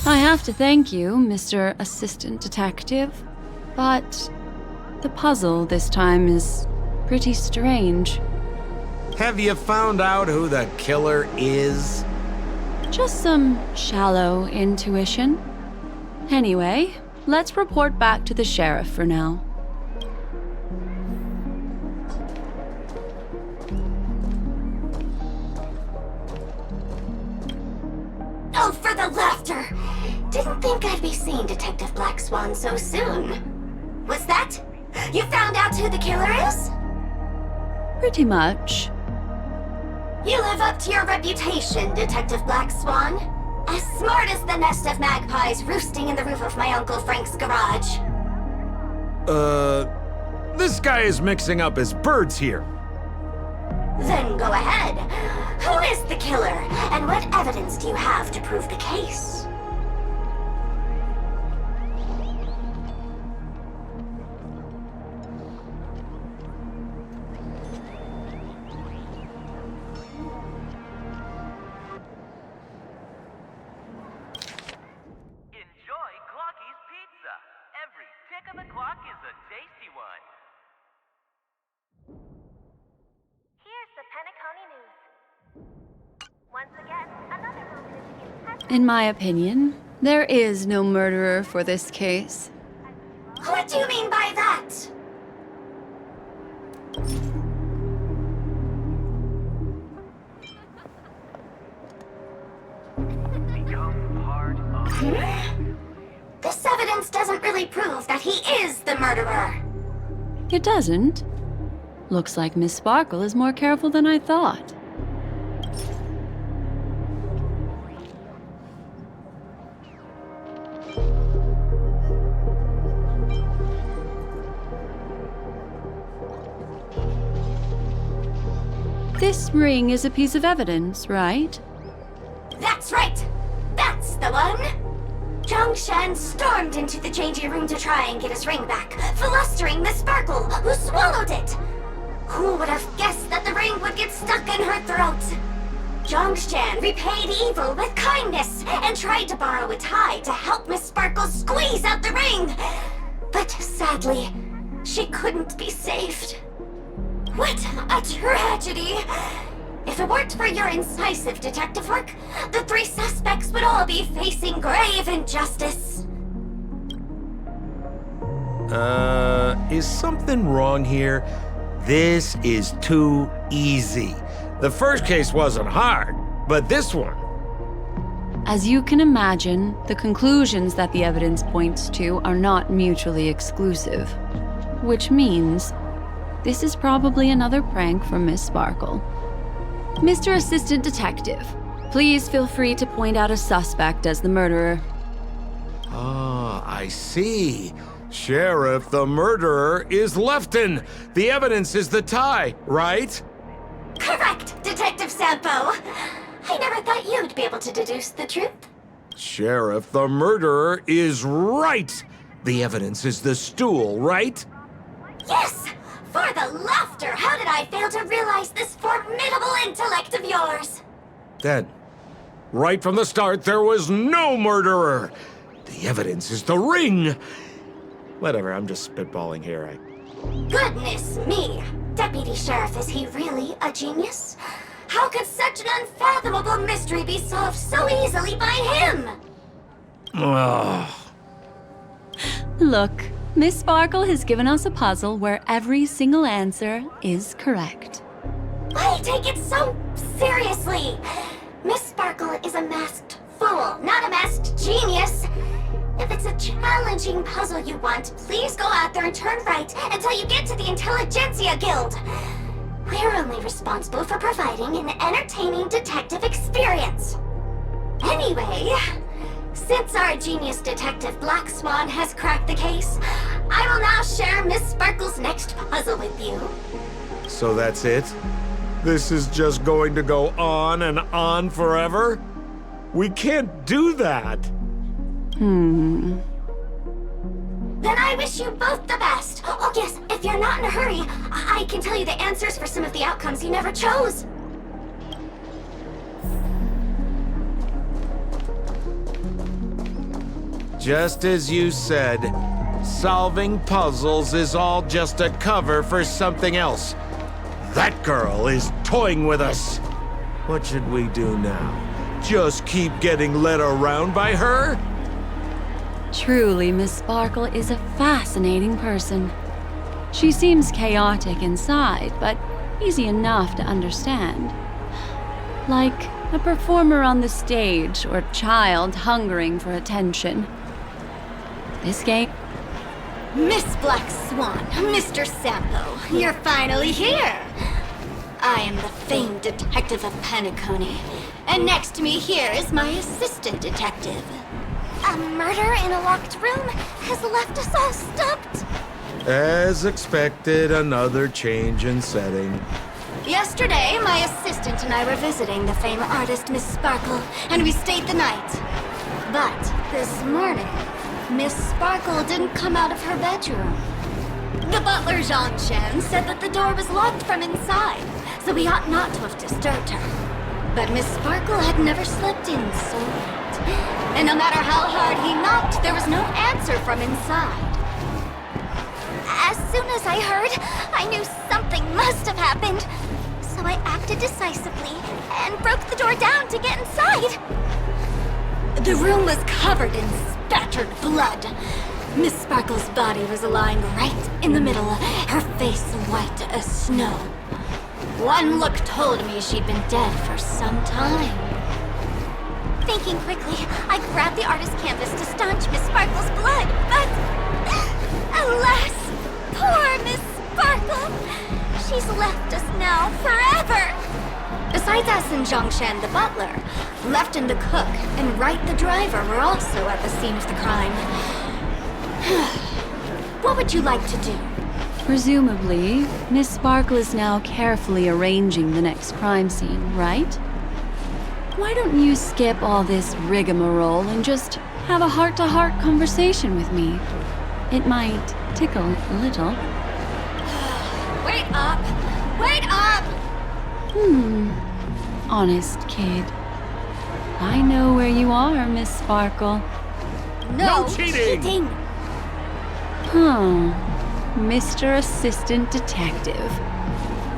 [SPEAKER 4] I have to thank you, Mr. Assistant Detective, but the puzzle this time is pretty strange.
[SPEAKER 10] Have you found out who the killer is?
[SPEAKER 4] Just some shallow intuition. Anyway, let's report back to the sheriff for now.
[SPEAKER 7] Oh, for the laughter! Didn't think I'd be seeing Detective Black Swan so soon. What's that? You found out who the killer is?
[SPEAKER 4] Pretty much.
[SPEAKER 7] You live up to your reputation, Detective Black Swan. As smart as the nest of magpies roosting in the roof of my Uncle Frank's garage.
[SPEAKER 10] This guy is mixing up his birds here.
[SPEAKER 7] Then go ahead. Who is the killer, and what evidence do you have to prove the case?
[SPEAKER 11] Enjoy Clocky's Pizza. Every tick of the clock is a tasty one.
[SPEAKER 12] Here's the Penacony News. Once again, another moment is
[SPEAKER 4] In my opinion, there is no murderer for this case.
[SPEAKER 7] What do you mean by that?
[SPEAKER 11] Become part of
[SPEAKER 7] This evidence doesn't really prove that he is the murderer.
[SPEAKER 4] It doesn't? Looks like Miss Sparkle is more careful than I thought. This ring is a piece of evidence, right?
[SPEAKER 7] That's right! That's the one! Zhongshan stormed into the changing room to try and get his ring back, flustering Miss Sparkle, who swallowed it! Who would have guessed that the ring would get stuck in her throat? Zhongshan repaid evil with kindness and tried to borrow a tie to help Miss Sparkle squeeze out the ring! But sadly, she couldn't be saved. What a tragedy! If it weren't for your incisive detective work, the 3 suspects would all be facing grave injustice.
[SPEAKER 10] Is something wrong here? This is too easy. The first case wasn't hard, but this one...
[SPEAKER 4] As you can imagine, the conclusions that the evidence points to are not mutually exclusive. Which means, this is probably another prank from Miss Sparkle. Mr. Assistant Detective, please feel free to point out a suspect as the murderer.
[SPEAKER 10] Ah, I see. Sheriff, the murderer is Lefton. The evidence is the tie, right?
[SPEAKER 7] Correct, Detective Sampo. I never thought you'd be able to deduce the truth.
[SPEAKER 10] Sheriff, the murderer is right. The evidence is the stool, right?
[SPEAKER 7] Yes! For the laughter, how did I fail to realize this formidable intellect of yours?
[SPEAKER 10] Then, right from the start, there was no murderer. The evidence is the ring. Whatever, I'm just spitballing here.
[SPEAKER 7] Goodness me! Deputy Sheriff, is he really a genius? How could such an unfathomable mystery be solved so easily by him?
[SPEAKER 10] Ugh.
[SPEAKER 4] Look, Miss Sparkle has given us a puzzle where every single answer is correct.
[SPEAKER 7] Why take it so seriously? Miss Sparkle is a masked fool, not a masked genius. If it's a challenging puzzle you want, please go out there and turn right until you get to the Intelligentsia Guild. We're only responsible for providing an entertaining detective experience. Anyway, since our genius detective Black Swan has cracked the case, I will now share Miss Sparkle's next puzzle with you.
[SPEAKER 6] So that's it? This is just going to go on and on forever? We can't do that!
[SPEAKER 7] Then I wish you both the best. Oh yes, if you're not in a hurry, I can tell you the answers for some of the outcomes you never chose.
[SPEAKER 10] Just as you said, solving puzzles is all just a cover for something else. That girl is toying with us. What should we do now? Just keep getting led around by her?
[SPEAKER 4] Truly, Miss Sparkle is a fascinating person. She seems chaotic inside, but easy enough to understand. Like a performer on the stage or child hungering for attention. This game...
[SPEAKER 9] Miss Black Swan, Mr. Sampo, you're finally here! I am the famed detective of Penacony, and next to me here is my assistant detective.
[SPEAKER 7] A murder in a locked room has left us all stumped.
[SPEAKER 10] As expected, another change in setting.
[SPEAKER 9] Yesterday, my assistant and I were visiting the famed artist Miss Sparkle, and we stayed the night. But this morning, Miss Sparkle didn't come out of her bedroom. The butler, Zhongshan, said that the door was locked from inside, so we ought not to have disturbed her. But Miss Sparkle had never slept in so late. And no matter how hard he knocked, there was no answer from inside.
[SPEAKER 7] As soon as I heard, I knew something must have happened. So I acted decisively and broke the door down to get inside.
[SPEAKER 9] The room was covered in spattered blood. Miss Sparkle's body was lying right in the middle, her face white as snow. One look told me she'd been dead for some time.
[SPEAKER 7] Thinking quickly, I grabbed the artist's canvas to staunch Miss Sparkle's blood, but... alas! Poor Miss Sparkle! She
[SPEAKER 9] left us now forever! Besides us and Zhongshan the butler, Lefton the cook and Wright the driver were also at the scene of the crime. What would you like to do?
[SPEAKER 4] Presumably, Miss Sparkle is now carefully arranging the next crime scene, right? Why don't you skip all this rigmarole and just have a heart-to-heart conversation with me? It might tickle a little.
[SPEAKER 9] Wait up! Wait up!
[SPEAKER 4] Honest kid. I know where you are, Miss Sparkle.
[SPEAKER 9] No
[SPEAKER 10] cheating!
[SPEAKER 4] Huh. Mr. Assistant Detective.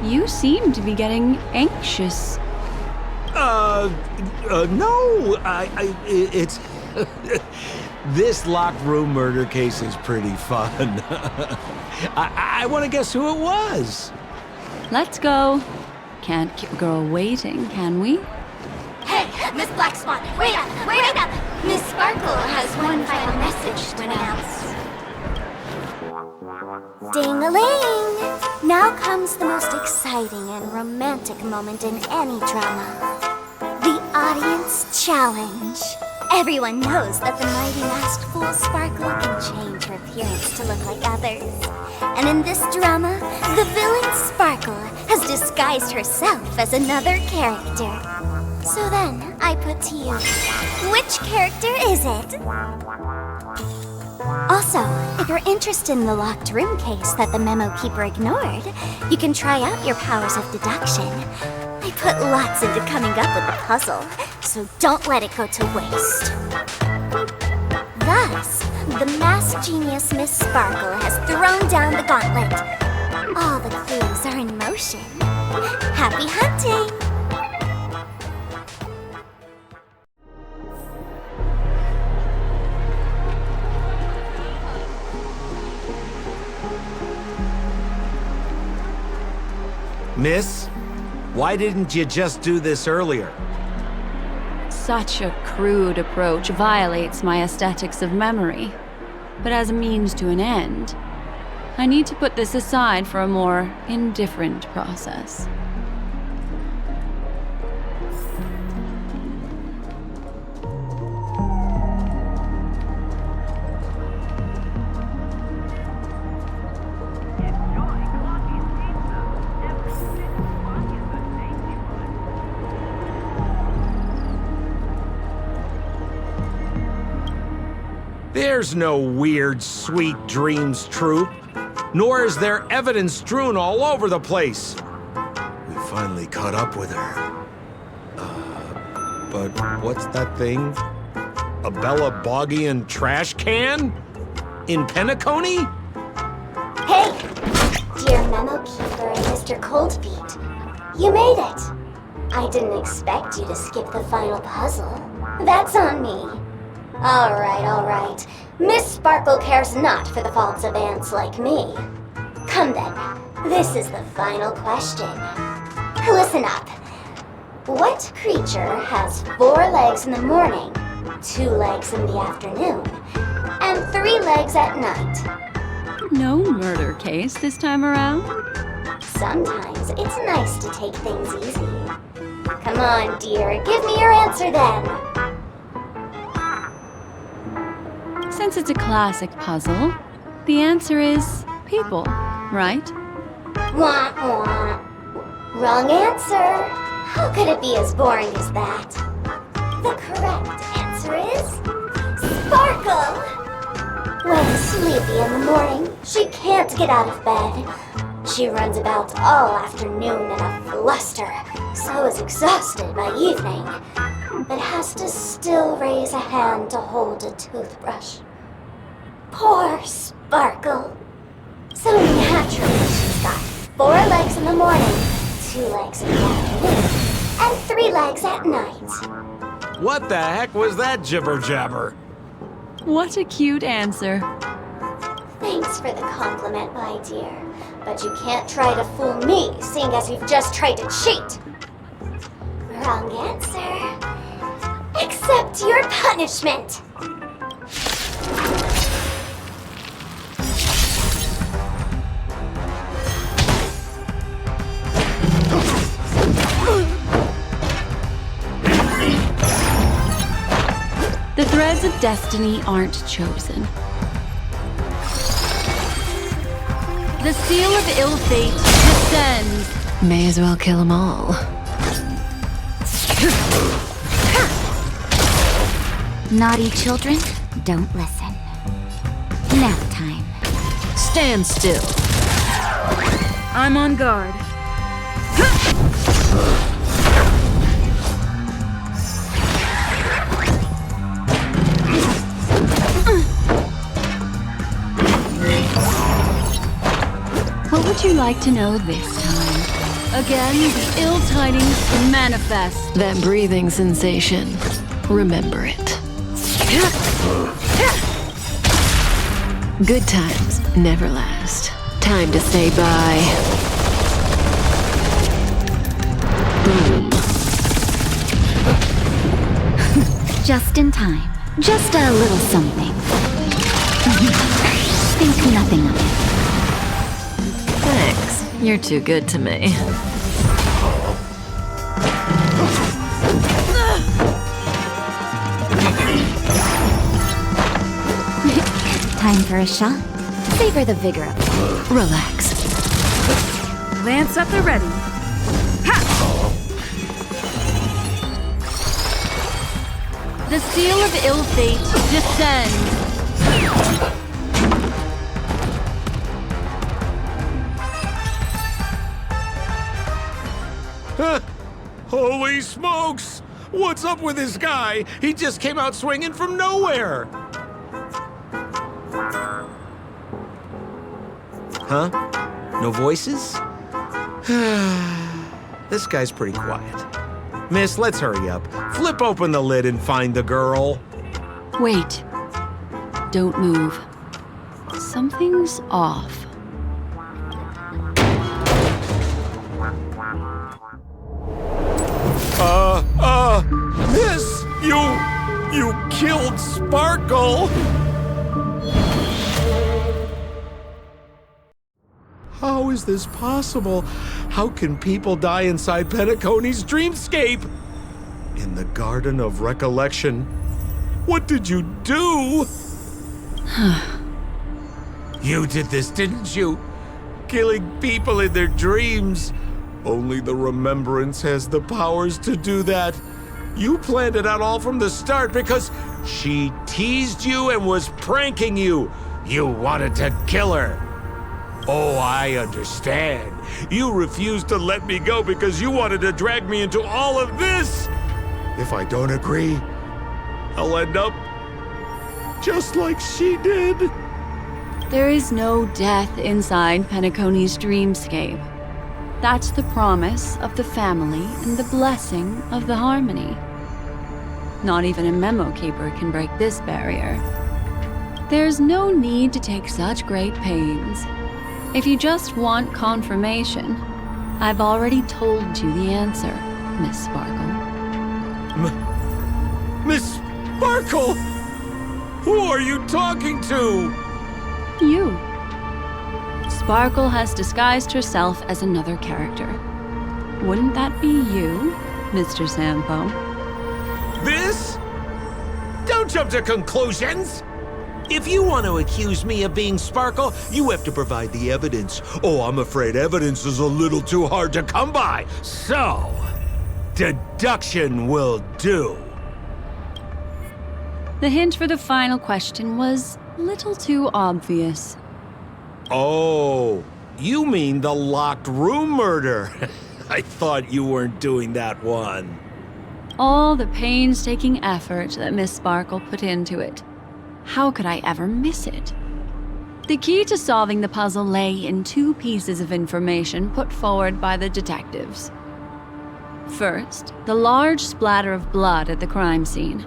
[SPEAKER 4] You seem to be getting anxious.
[SPEAKER 10] No, it's... This locked room murder case is pretty fun. I want to guess who it was.
[SPEAKER 4] Let's go. Can't keep a girl waiting, can we?
[SPEAKER 7] Hey, Miss Black Swan, wait up, wait up! Miss Sparkle has one final message to announce. Ding-a-ling! Now comes the most exciting and romantic moment in any drama. The audience challenge. Everyone knows that the mighty masked fool Sparkle can change her appearance to look like others. And in this drama, the villain Sparkle has disguised herself as another character. So then, I put to you, which character is it? Also, if you're interested in the locked room case that the memo keeper ignored, you can try out your powers of deduction. I put lots into coming up with the puzzle, so don't let it go to waste. Thus, the masked genius Miss Sparkle has thrown down the gauntlet. All the clues are in motion. Happy hunting!
[SPEAKER 10] Miss, why didn't you just do this earlier?
[SPEAKER 4] Such a crude approach violates my aesthetics of memory. But as a means to an end, I need to put this aside for a more indifferent process.
[SPEAKER 10] There's no weird, sweet dreams troupe, nor is there evidence strewn all over the place. We finally caught up with her. But what's that thing? A Bella Boggian trash can? In Penacony?
[SPEAKER 7] Hey, dear Memo Keeper and Mr. Coldfeet, you made it. I didn't expect you to skip the final puzzle. That's on me. All right. Miss Sparkle cares not for the faults of ants like me. Come then, this is the final question. Listen up. What creature has 4 legs in the morning, 2 legs in the afternoon, and 3 legs at night?
[SPEAKER 4] No murder case this time around?
[SPEAKER 7] Sometimes it's nice to take things easy. Come on, dear, give me your answer then.
[SPEAKER 4] Since it's a classic puzzle, the answer is people, right?
[SPEAKER 7] Wah, wah. Wrong answer. How could it be as boring as that? The correct answer is Sparkle. When sleepy in the morning, she can't get out of bed. She runs about all afternoon in a fluster, so is exhausted by evening, but has to still raise a hand to hold a toothbrush. Poor Sparkle. So naturally, she's got 4 legs in the morning, 2 legs in the afternoon, and 3 legs at night.
[SPEAKER 10] What the heck was that jibber-jabber?
[SPEAKER 4] What a cute answer.
[SPEAKER 7] Thanks for the compliment, my dear. But you can't try to fool me, seeing as you've just tried to cheat. Wrong answer. Accept your punishment.
[SPEAKER 4] paths of destiny aren't chosen. The seal of ill fate descends.
[SPEAKER 1] May as well kill them all.
[SPEAKER 7] Naughty children, don't listen. Nap time.
[SPEAKER 1] Stand still.
[SPEAKER 4] I'm on guard. What would you like to know this time? Again, the ill tidings manifest.
[SPEAKER 1] That breathing sensation. Remember it. Good times never last. Time to say bye. Boom.
[SPEAKER 7] Just in time. Just a little something. Think nothing of it.
[SPEAKER 1] Thanks. You're too good to me.
[SPEAKER 7] Time for a shot. Savor the vigor of it.
[SPEAKER 1] Relax.
[SPEAKER 4] Lance at the ready. Ha! The seal of ill fate descends.
[SPEAKER 10] Holy smokes! What's up with this guy? He just came out swinging from nowhere! Huh? No voices? This guy's pretty quiet. Miss, let's hurry up. Flip open the lid and find the girl.
[SPEAKER 4] Wait. Don't move. Something's off.
[SPEAKER 10] Miss, you killed Sparkle! How is this possible? How can people die inside Penacony's dreamscape? In the Garden of Recollection. What did you do? You did this, didn't you? Killing people in their dreams. Only the Remembrance has the powers to do that. You planned it out all from the start because she teased you and was pranking you. You wanted to kill her. Oh, I understand. You refused to let me go because you wanted to drag me into all of this. If I don't agree, I'll end up just like she did.
[SPEAKER 4] There is no death inside Penacony's dreamscape. That's the promise of the family and the blessing of the harmony. Not even a memo keeper can break this barrier. There's no need to take such great pains. If you just want confirmation, I've already told you the answer, Miss Sparkle.
[SPEAKER 10] Miss Sparkle? Who are you talking to?
[SPEAKER 4] You. Sparkle has disguised herself as another character. Wouldn't that be you, Mr. Sampo?
[SPEAKER 10] This? Don't jump to conclusions! If you want to accuse me of being Sparkle, you have to provide the evidence. Oh, I'm afraid evidence is a little too hard to come by. So, deduction will do.
[SPEAKER 4] The hint for the final question was a little too obvious.
[SPEAKER 10] Oh, you mean the locked room murder? I thought you weren't doing that one.
[SPEAKER 4] All the painstaking effort that Miss Sparkle put into it. How could I ever miss it? The key to solving the puzzle lay in two pieces of information put forward by the detectives. First, the large splatter of blood at the crime scene.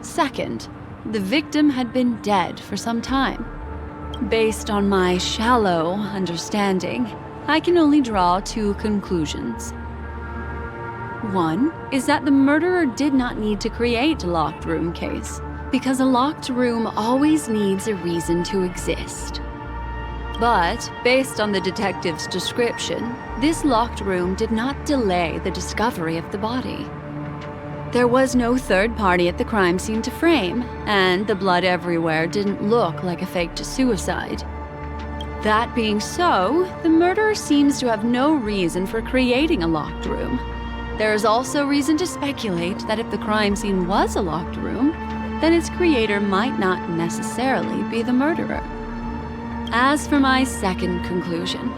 [SPEAKER 4] Second, the victim had been dead for some time. Based on my shallow understanding, I can only draw two conclusions. One is that the murderer did not need to create a locked room case, because a locked room always needs a reason to exist. But, based on the detective's description, this locked room did not delay the discovery of the body. There was no third party at the crime scene to frame, and the blood everywhere didn't look like a faked suicide. That being so, the murderer seems to have no reason for creating a locked room. There is also reason to speculate that if the crime scene was a locked room, then its creator might not necessarily be the murderer. As for my second conclusion,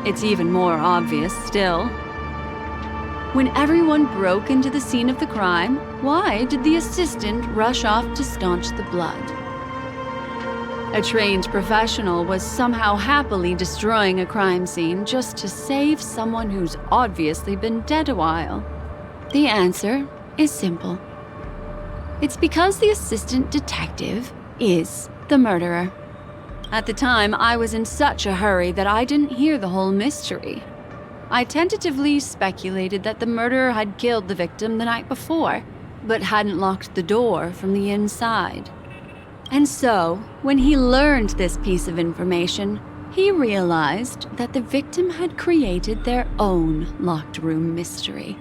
[SPEAKER 4] it's even more obvious still. When everyone broke into the scene of the crime, why did the assistant rush off to staunch the blood? A trained professional was somehow happily destroying a crime scene just to save someone who's obviously been dead a while. The answer is simple. It's because the assistant detective is the murderer. At the time, I was in such a hurry that I didn't hear the whole mystery. I tentatively speculated that the murderer had killed the victim the night before, but hadn't locked the door from the inside. And so, when he learned this piece of information, he realized that the victim had created their own locked room mystery.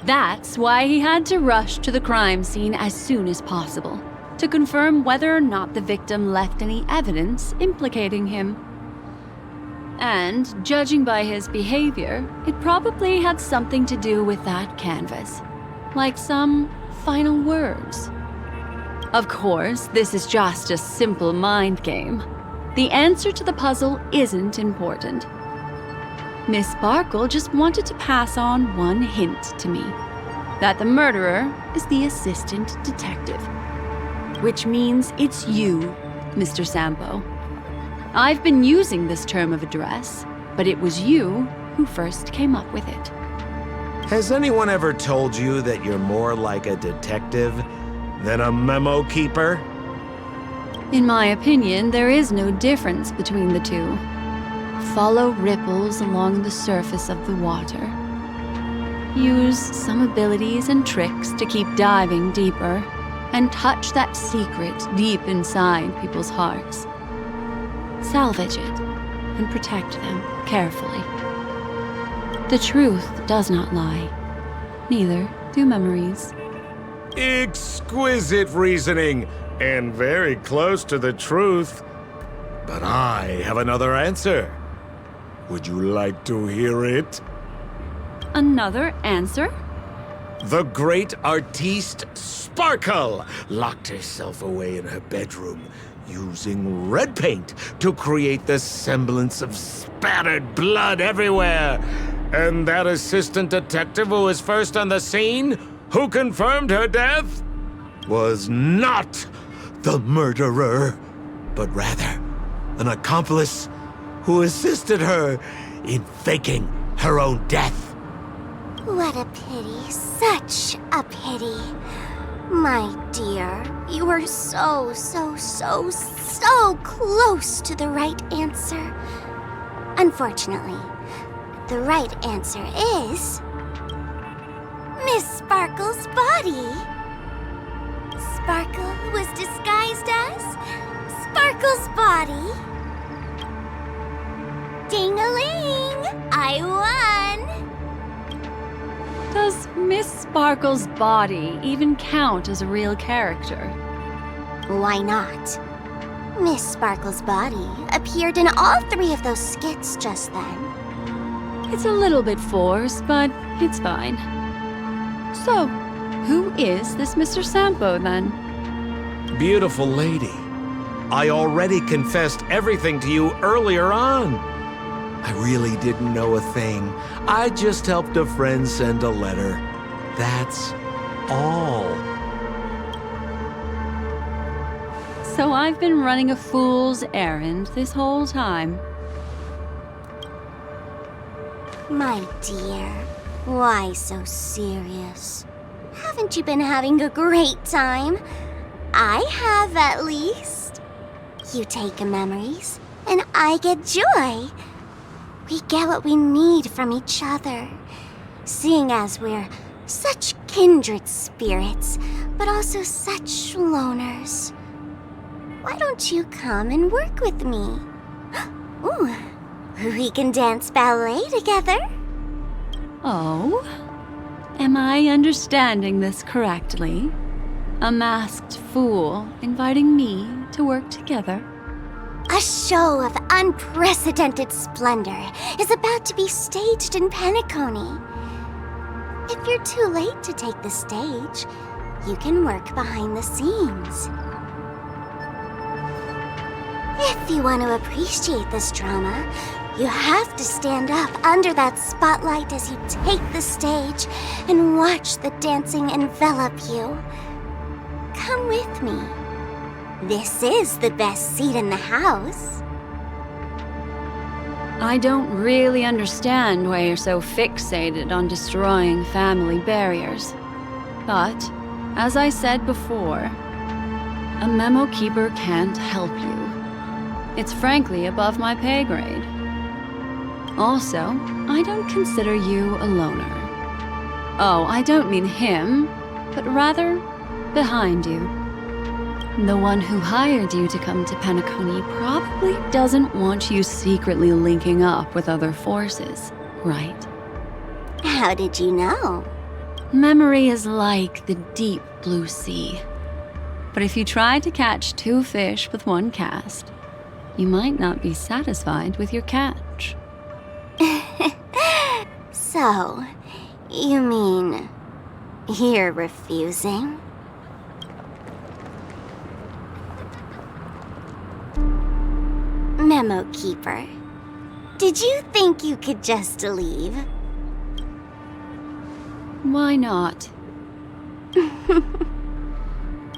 [SPEAKER 4] That's why he had to rush to the crime scene as soon as possible, to confirm whether or not the victim left any evidence implicating him. And, judging by his behavior, it probably had something to do with that canvas, like some final words. Of course, this is just a simple mind game. The answer to the puzzle isn't important. Miss Sparkle just wanted to pass on one hint to me, that the murderer is the assistant detective. Which means it's you, Mr. Sampo. I've been using this term of address, but it was you who first came up with it.
[SPEAKER 10] Has anyone ever told you that you're more like a detective than a memo keeper?
[SPEAKER 4] In my opinion, there is no difference between the two. Follow ripples along the surface of the water. Use some abilities and tricks to keep diving deeper, and touch that secret deep inside people's hearts. Salvage it, and protect them carefully. The truth does not lie. Neither do memories.
[SPEAKER 6] Exquisite reasoning, and very close to the truth. But I have another answer. Would you like to hear it?
[SPEAKER 4] Another answer?
[SPEAKER 10] The great artiste Sparkle locked herself away in her bedroom using red paint to create the semblance of spattered blood everywhere. And that assistant detective who was first on the scene, who confirmed her death, was not the murderer, but rather an accomplice who assisted her in faking her own death.
[SPEAKER 7] What a pity, such a pity. My dear, you were so close to the right answer. Unfortunately, the right answer is Miss Sparkle's body. Sparkle was disguised as Sparkle's body. Ding-a-ling! I won!
[SPEAKER 4] Does Miss Sparkle's body even count as a real character?
[SPEAKER 7] Why not? Miss Sparkle's body appeared in all 3 of those skits just then.
[SPEAKER 4] It's a little bit forced, but it's fine. So, who is this Mr. Sampo, then?
[SPEAKER 10] Beautiful lady, I already confessed everything to you earlier on. I really didn't know a thing. I just helped a friend send a letter. That's all.
[SPEAKER 4] So I've been running a fool's errand this whole time.
[SPEAKER 7] My dear, why so serious? Haven't you been having a great time? I have, at least. You take memories, and I get joy. We get what we need from each other, seeing as we're such kindred spirits, but also such loners. Why don't you come and work with me? Ooh, we can dance ballet together.
[SPEAKER 4] Oh? Am I understanding this correctly? A masked fool inviting me to work together?
[SPEAKER 7] A show of unprecedented splendor is about to be staged in Penacony. If you're too late to take the stage, you can work behind the scenes. If you want to appreciate this drama, you have to stand up under that spotlight as you take the stage and watch the dancing envelop you. Come with me. This is the best seat in the house.
[SPEAKER 4] I don't really understand why you're so fixated on destroying family barriers. But, as I said before, a memo keeper can't help you. It's frankly above my pay grade. Also, I don't consider you a loner. Oh, I don't mean him, but rather behind you. The one who hired you to come to Penacony probably doesn't want you secretly linking up with other forces, right?
[SPEAKER 7] How did you know?
[SPEAKER 4] Memory is like the deep blue sea. But if you try to catch two fish with one cast, you might not be satisfied with your catch.
[SPEAKER 7] So, you mean you're refusing? Memo Keeper, did you think you could just leave?
[SPEAKER 4] Why not?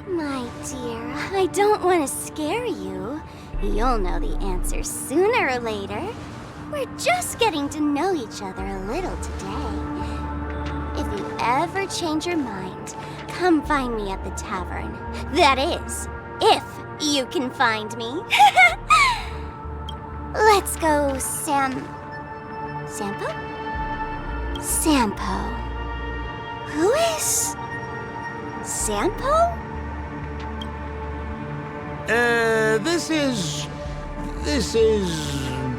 [SPEAKER 7] My dear, I don't want to scare you. You'll know the answer sooner or later. We're just getting to know each other a little today. If you ever change your mind, come find me at the tavern. That is, if you can find me. Let's go, Sampo? Sampo. Who is Sampo?
[SPEAKER 10] This is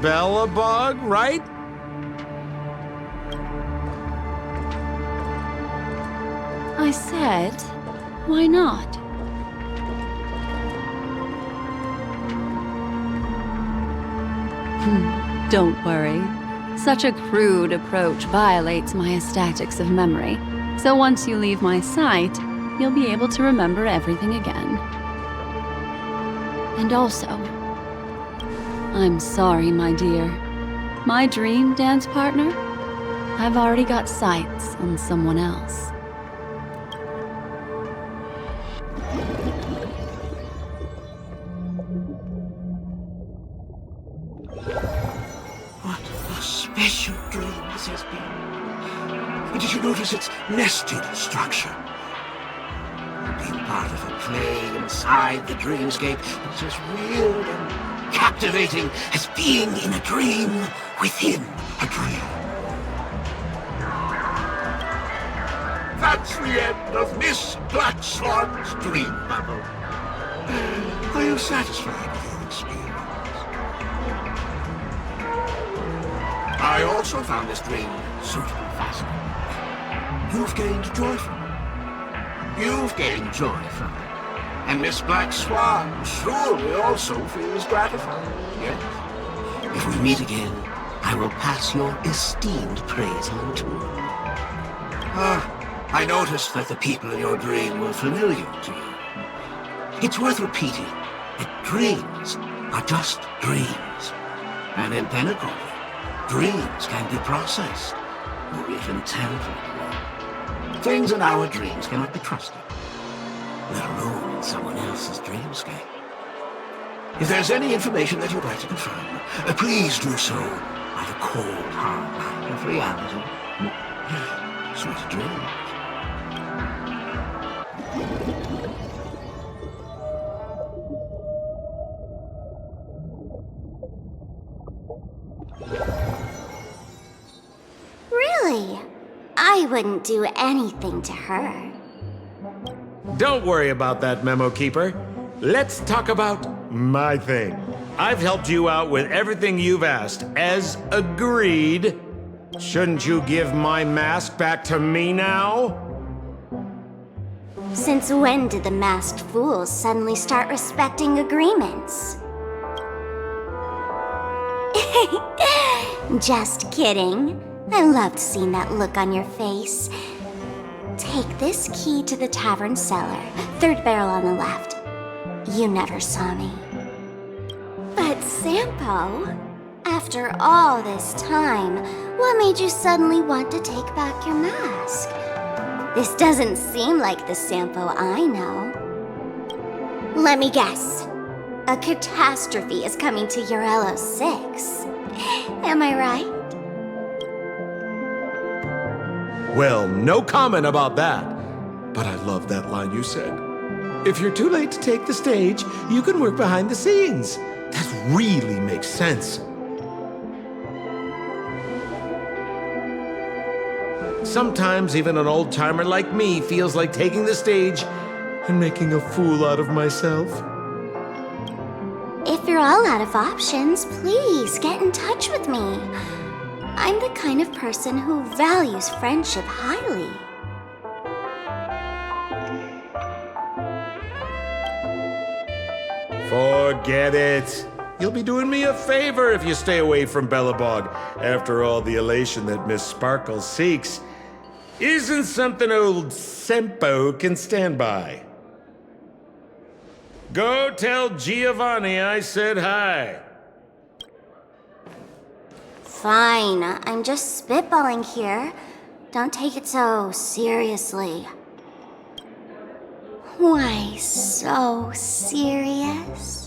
[SPEAKER 10] Bellabog, right?
[SPEAKER 4] I said, why not? Don't worry. Such a crude approach violates my aesthetics of memory. So once you leave my sight, you'll be able to remember everything again. And also, I'm sorry, my dear. My dream dance partner? I've already got sights on someone else.
[SPEAKER 3] What a special dream this has been. Did you notice its nested structure? Being part of a play inside the dreamscape is as weird and captivating as being in a dream within a dream. That's the end of Miss Black Swan's dream bubble. Are you satisfied with your experience? I also found this dream suitably fascinating. You've gained joy from it. You've gained joy from it. And Miss Black Swan surely also feels gratified. Yes. If we meet again, I will pass your esteemed praise on to her. I noticed that the people in your dream were familiar to you. It's worth repeating that dreams are just dreams. And in Penacony, dreams can be processed or even tampered with. Things in our dreams cannot be trusted, let alone in someone else's dreamscape. If there's any information that you'd like to confirm, please do so by the cold, hard light of reality. Sweet dreams.
[SPEAKER 7] Really? I wouldn't do anything to her.
[SPEAKER 10] Don't worry about that, Memo Keeper. Let's talk about my thing. I've helped you out with everything you've asked, as agreed. Shouldn't you give my mask back to me now?
[SPEAKER 7] Since when did the masked fools suddenly start respecting agreements? Just kidding. I loved seeing that look on your face. Take this key to the tavern cellar, third barrel on the left. You never saw me. But Sampo, after all this time, what made you suddenly want to take back your mask? This doesn't seem like the Sampo I know. Let me guess. A catastrophe is coming to Urello 6. Am I right?
[SPEAKER 10] Well, no comment about that. But I love that line you said. If you're too late to take the stage, you can work behind the scenes. That really makes sense. Sometimes even an old-timer like me feels like taking the stage and making a fool out of myself.
[SPEAKER 7] If you're all out of options, please get in touch with me. I'm the kind of person who values friendship highly.
[SPEAKER 10] Forget it. You'll be doing me a favor if you stay away from Bellabog. After all, the elation that Miss Sparkle seeks isn't something old Sempo can stand by. Go tell Giovanni I said hi.
[SPEAKER 7] Fine, I'm just spitballing here. Don't take it so seriously. Why so serious?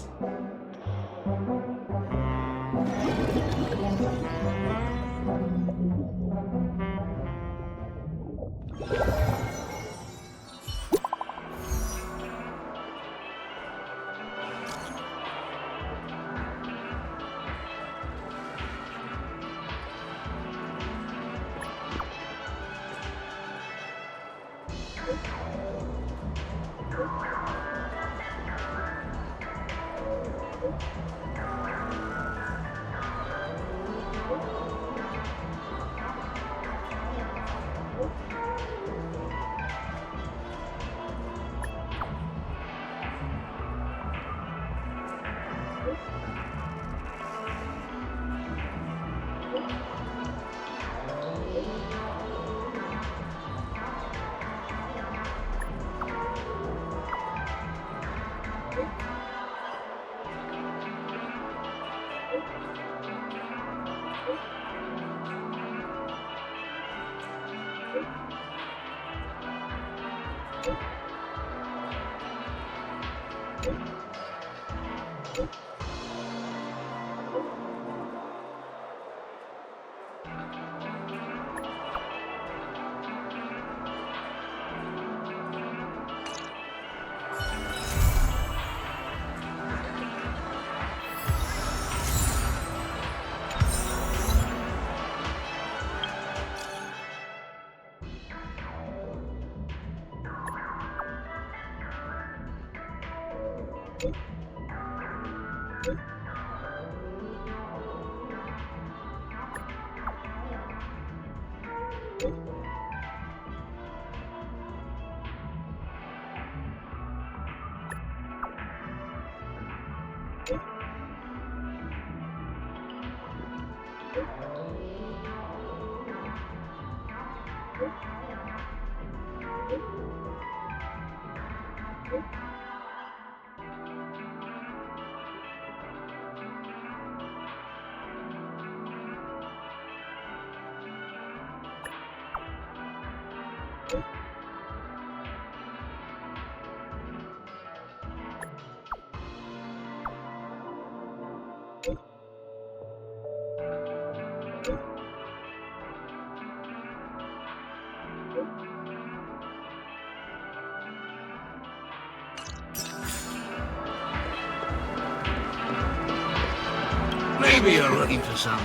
[SPEAKER 3] Maybe you're looking for some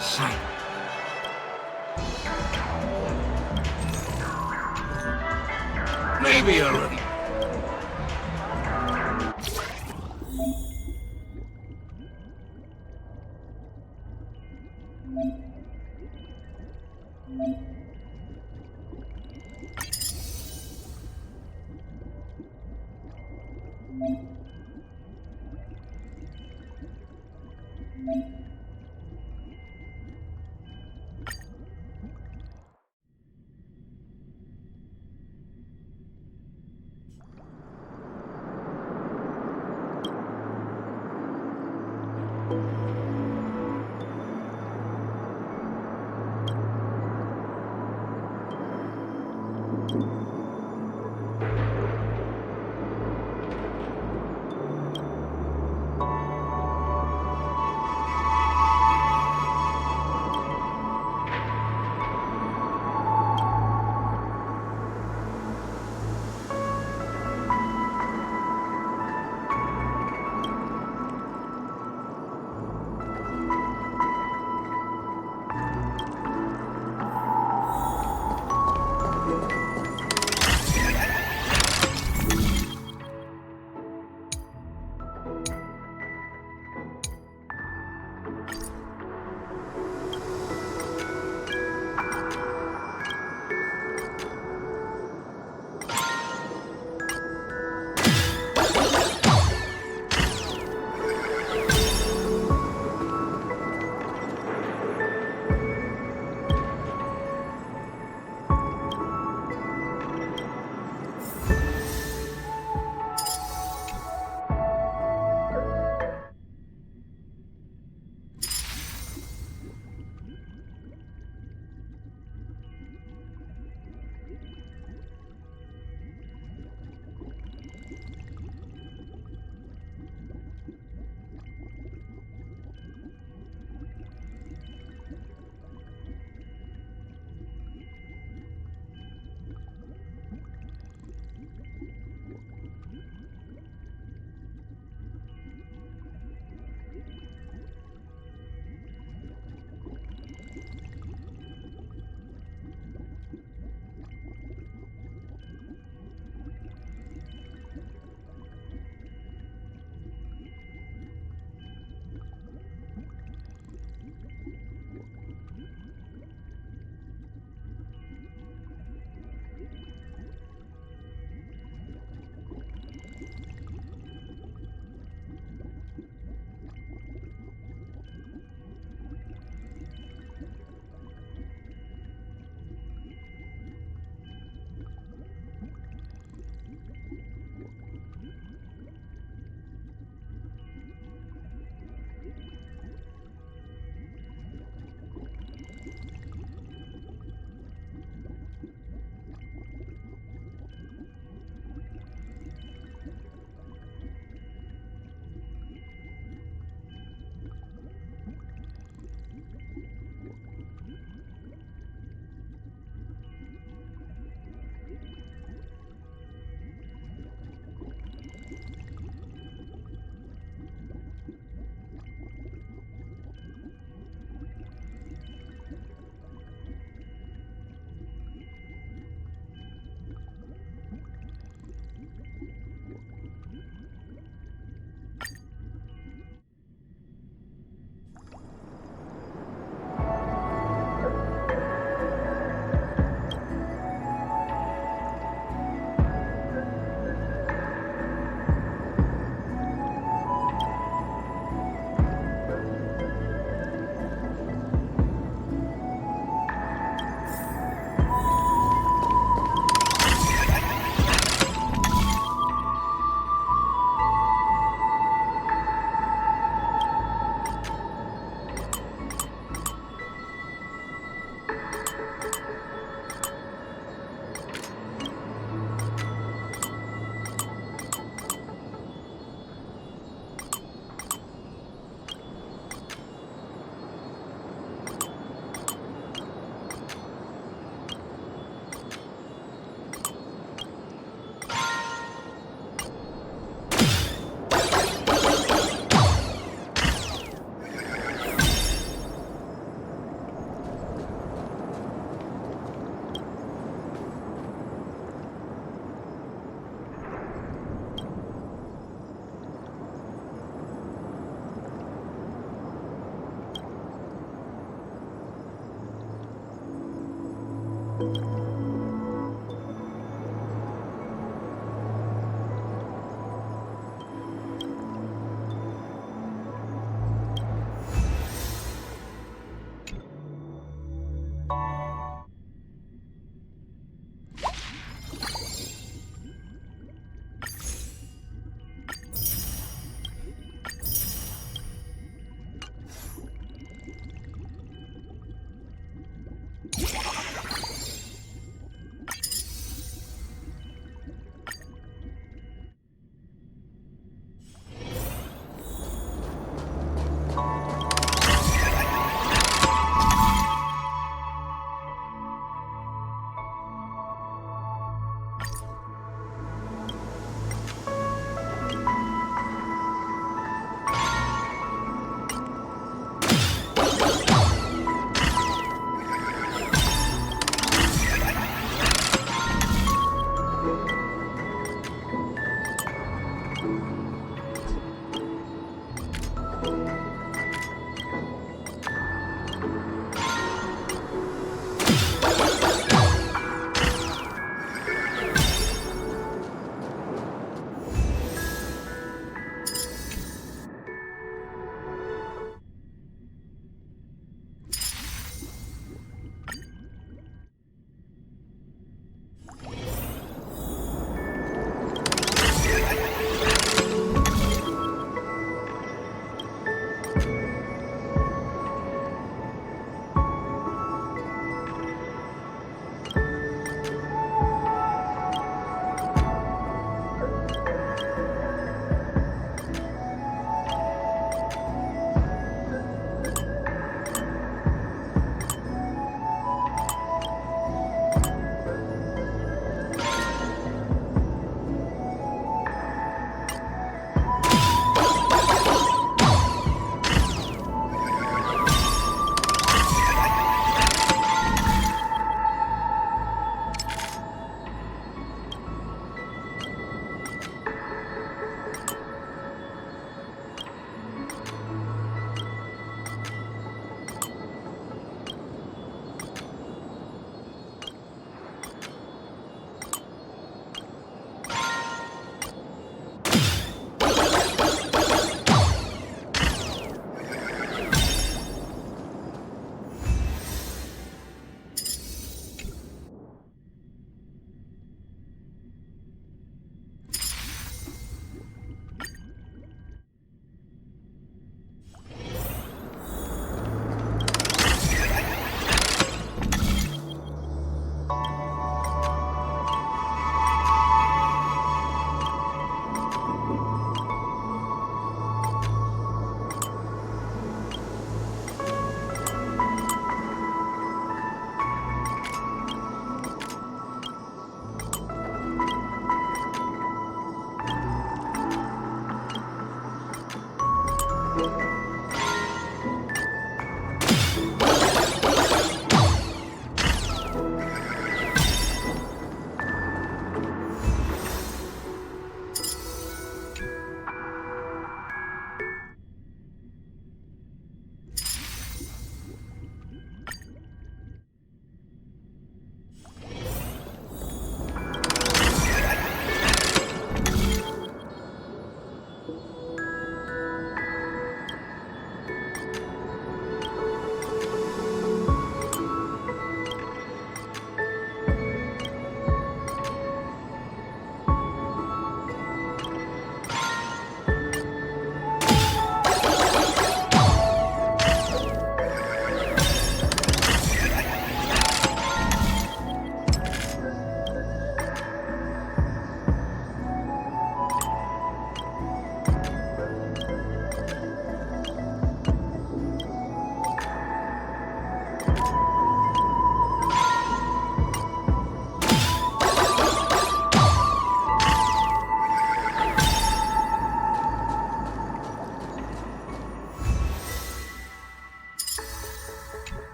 [SPEAKER 3] sight. Maybe you're looking.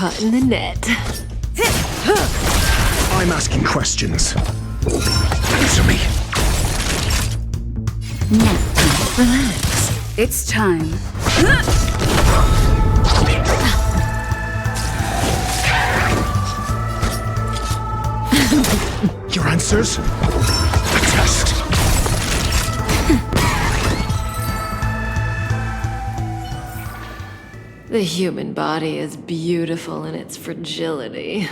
[SPEAKER 1] Caught in the net.
[SPEAKER 13] I'm asking questions. Answer
[SPEAKER 4] Nap time.
[SPEAKER 1] Relax.
[SPEAKER 4] It's time.
[SPEAKER 10] Your answers? A test.
[SPEAKER 1] The human body is beautiful in its fragility.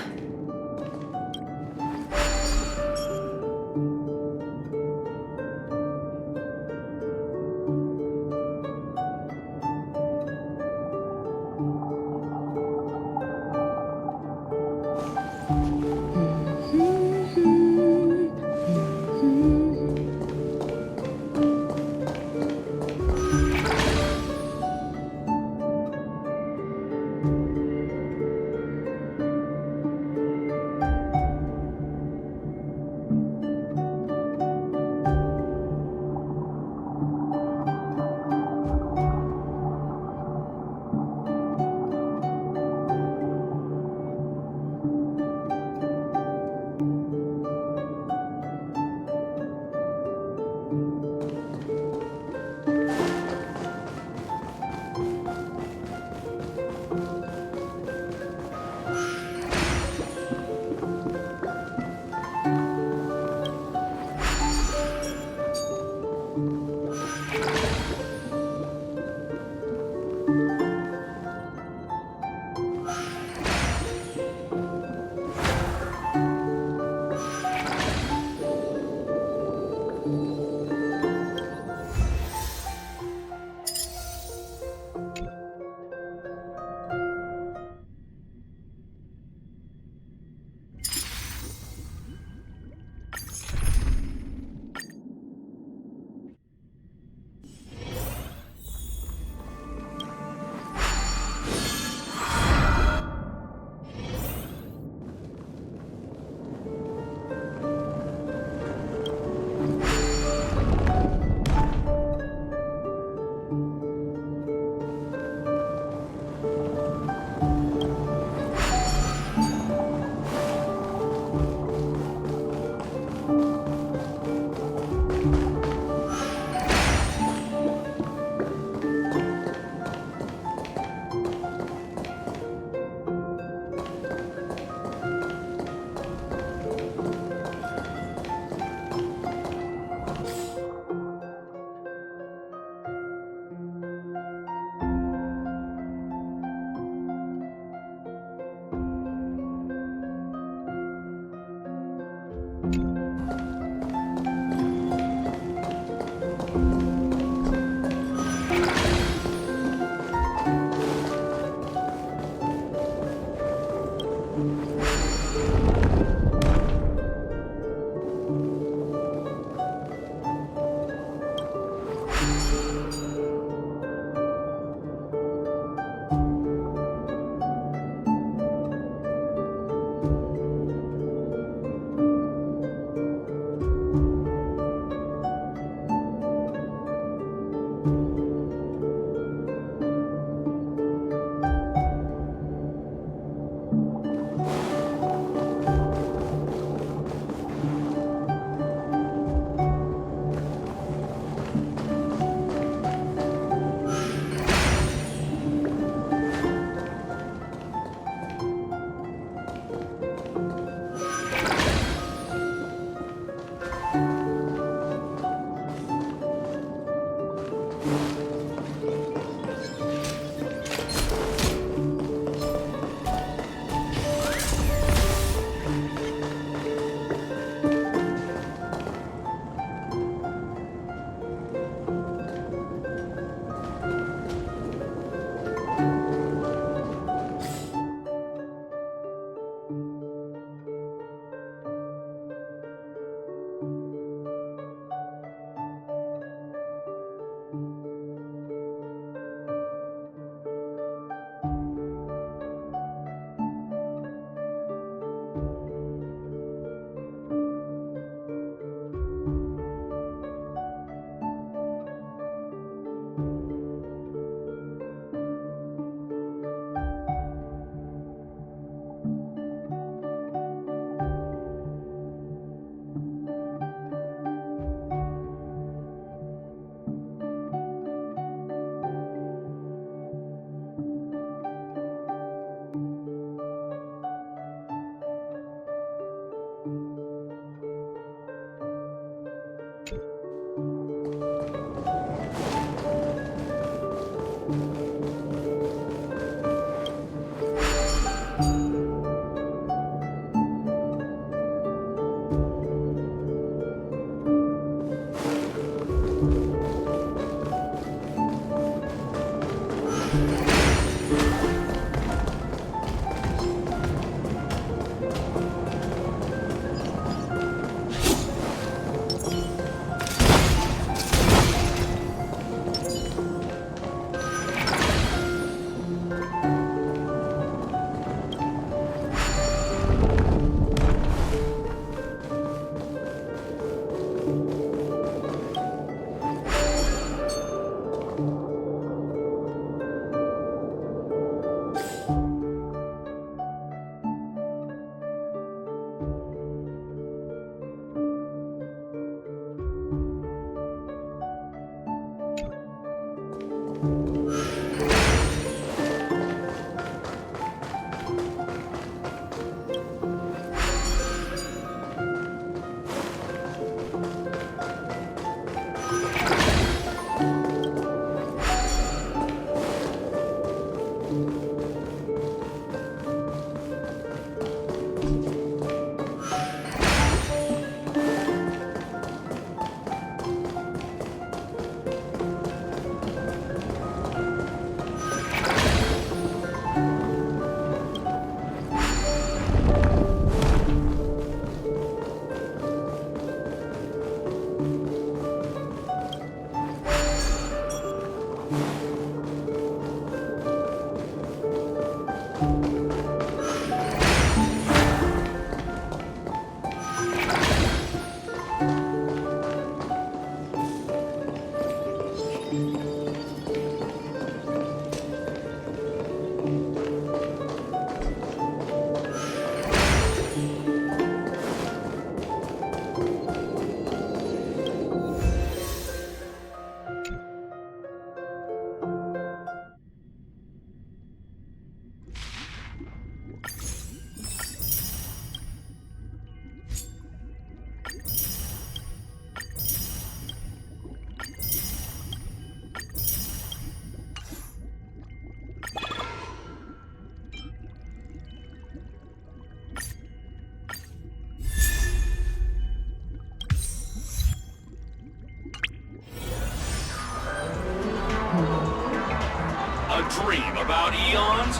[SPEAKER 2] A dream about eons?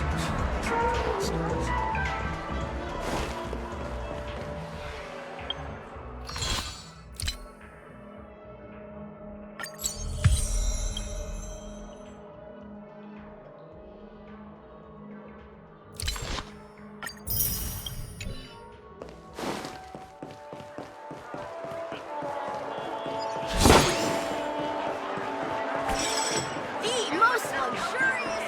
[SPEAKER 9] The most luxurious.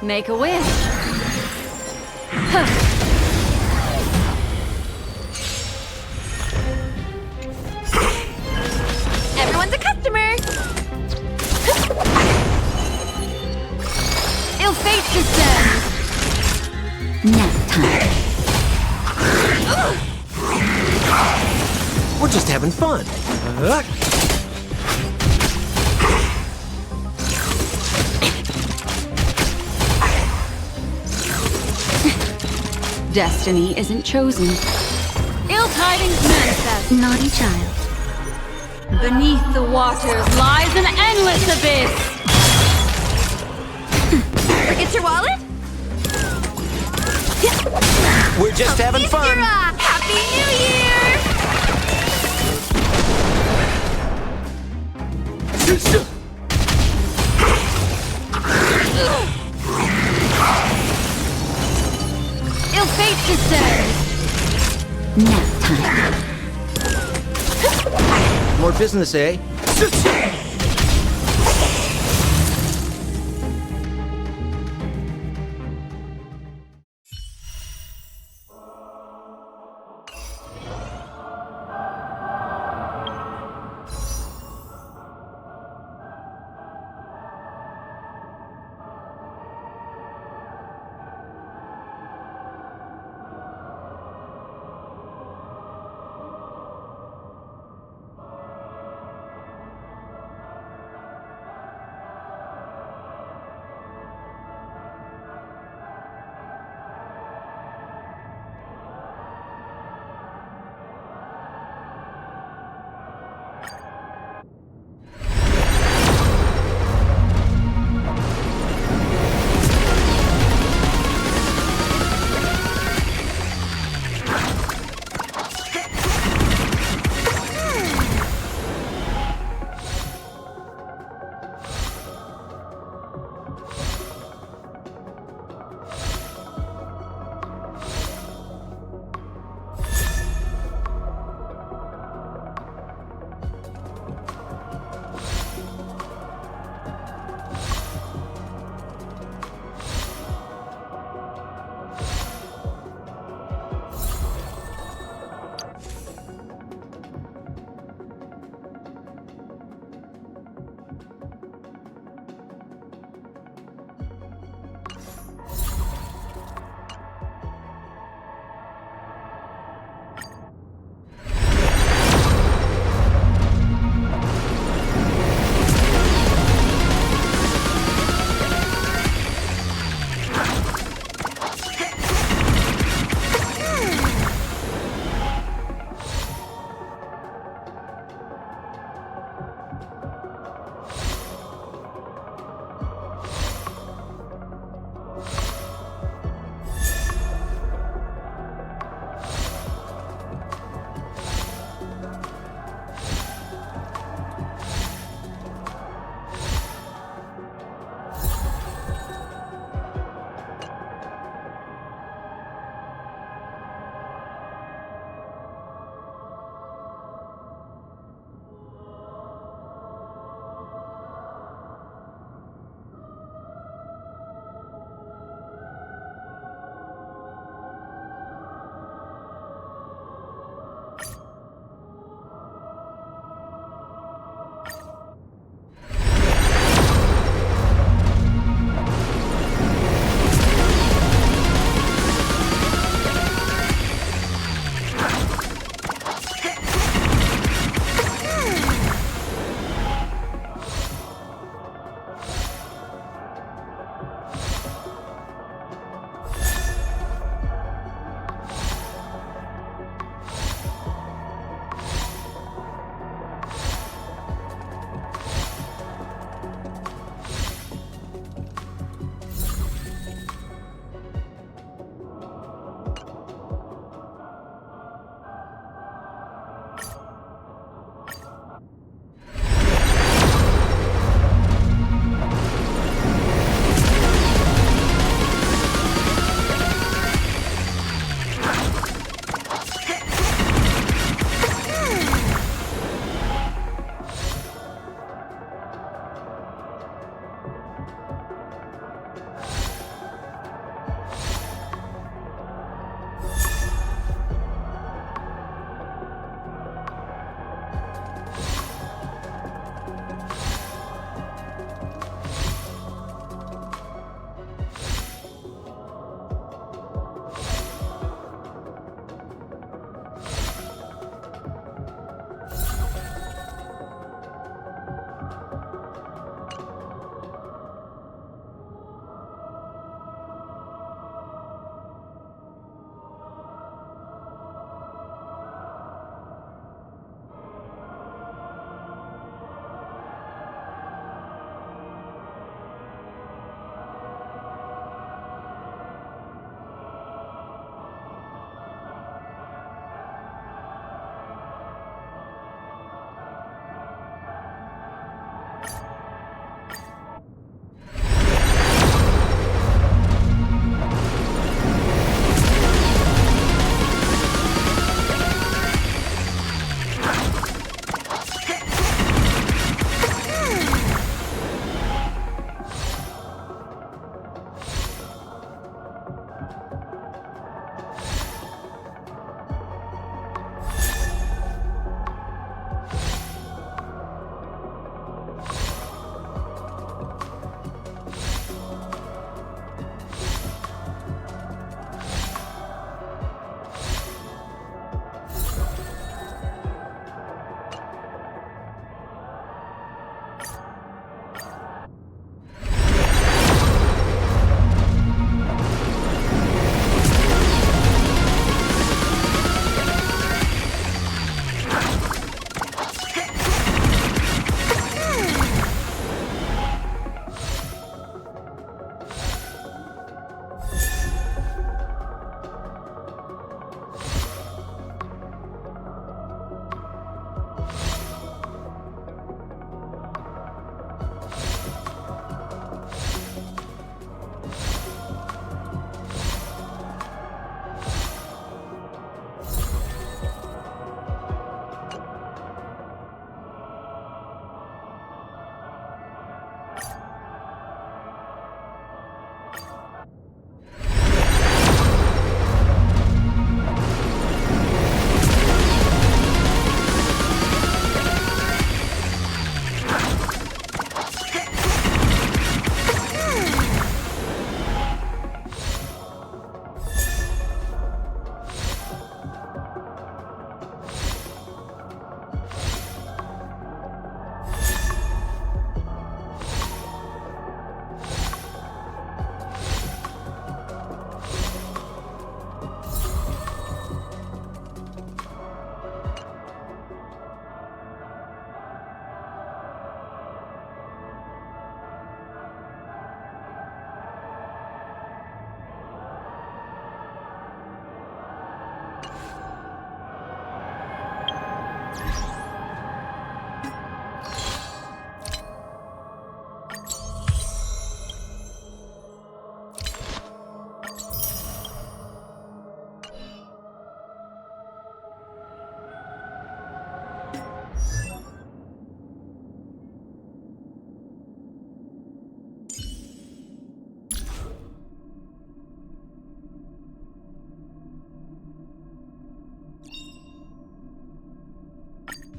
[SPEAKER 4] Make a wish. Huh.
[SPEAKER 9] Everyone's a customer!
[SPEAKER 4] Ill fate descends.
[SPEAKER 1] Nap time.
[SPEAKER 10] We're just having fun.
[SPEAKER 4] Destiny isn't chosen. Ill tidings manifest.
[SPEAKER 1] Naughty child.
[SPEAKER 4] Beneath the waters lies an endless abyss.
[SPEAKER 9] Forget your wallet?
[SPEAKER 10] We're just having fun.
[SPEAKER 9] Happy New Year!
[SPEAKER 4] Ill fate descends.
[SPEAKER 1] Nap time.
[SPEAKER 10] More business, eh?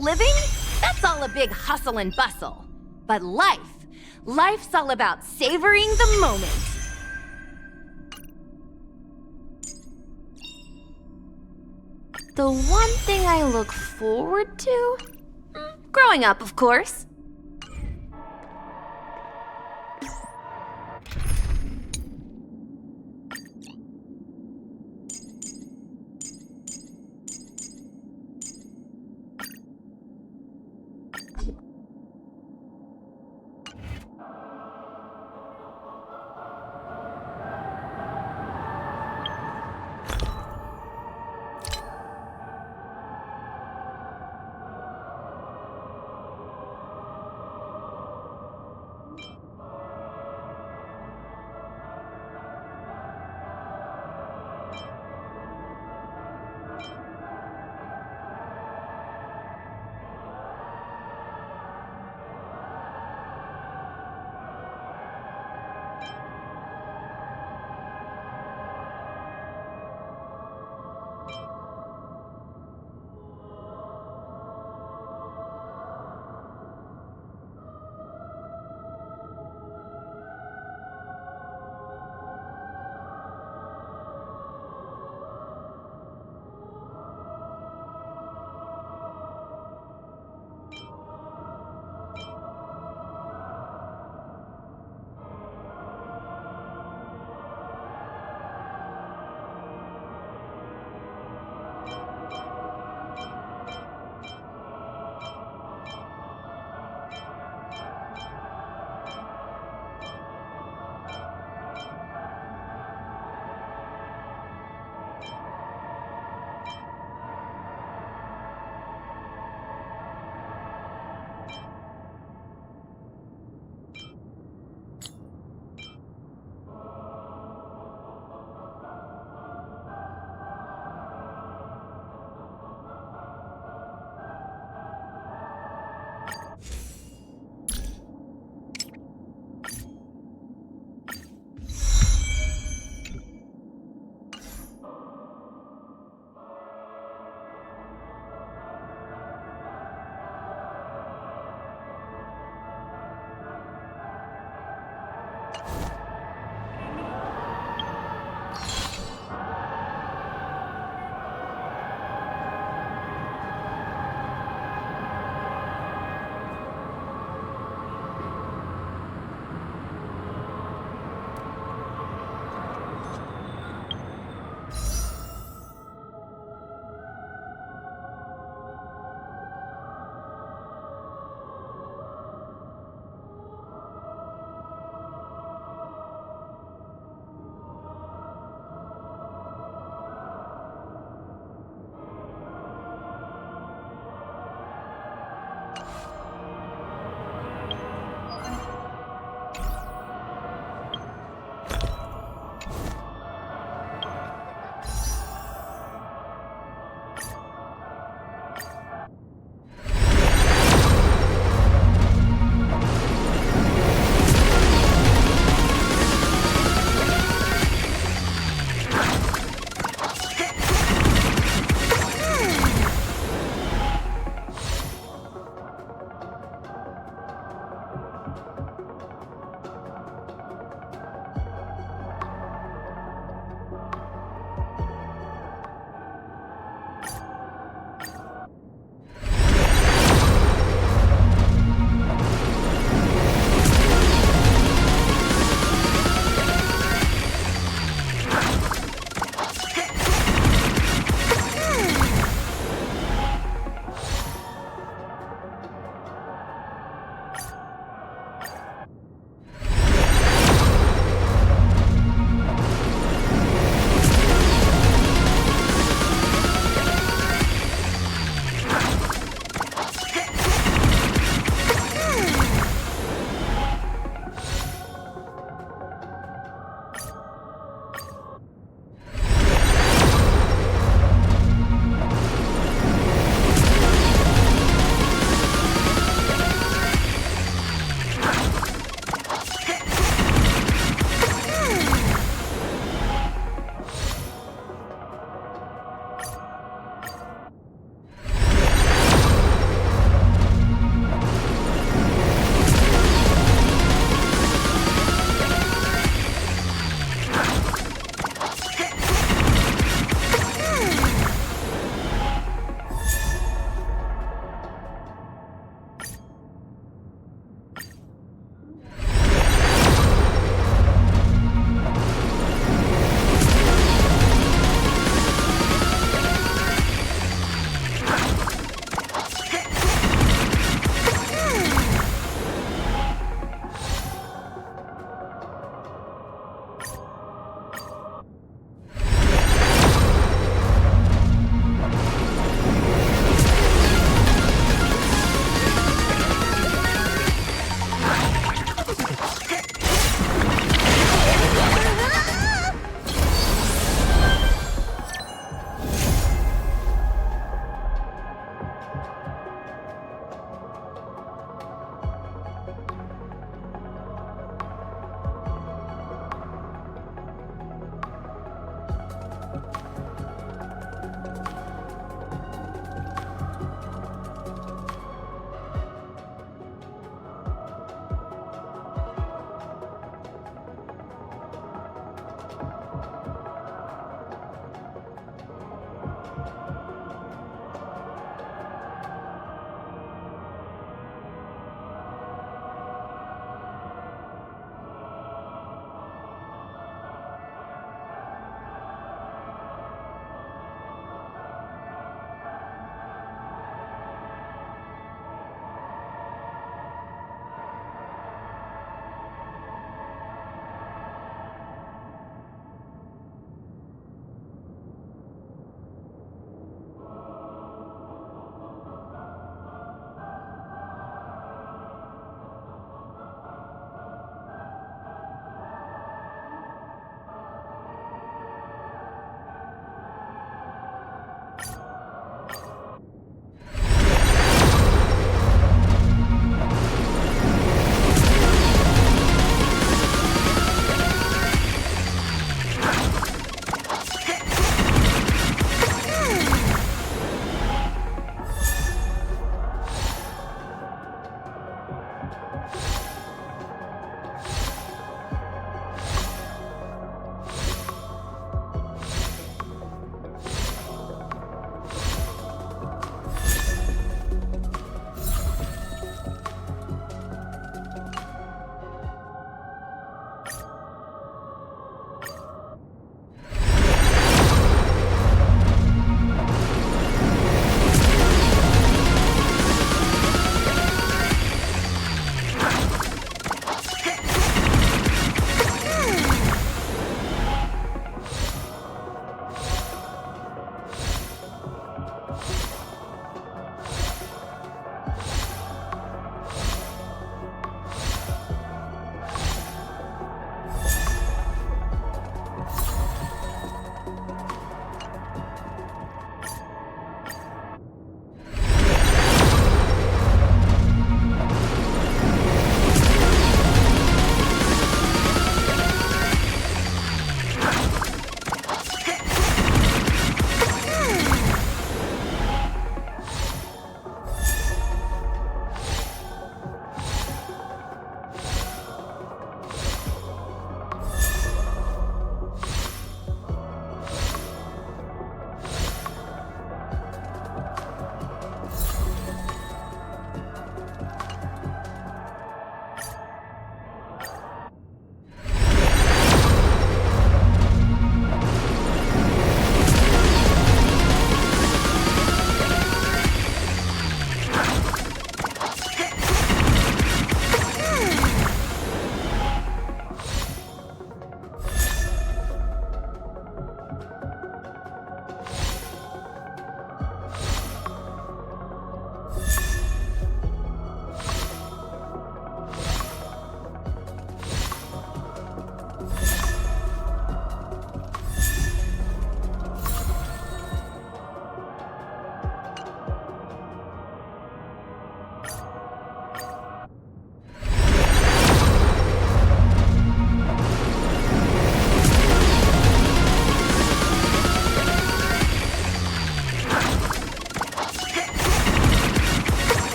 [SPEAKER 13] Living? That's all a big hustle and bustle. But life's all about savoring the moment. The one thing I look forward to? Growing up, of course.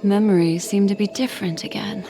[SPEAKER 4] Memories seem to be different again.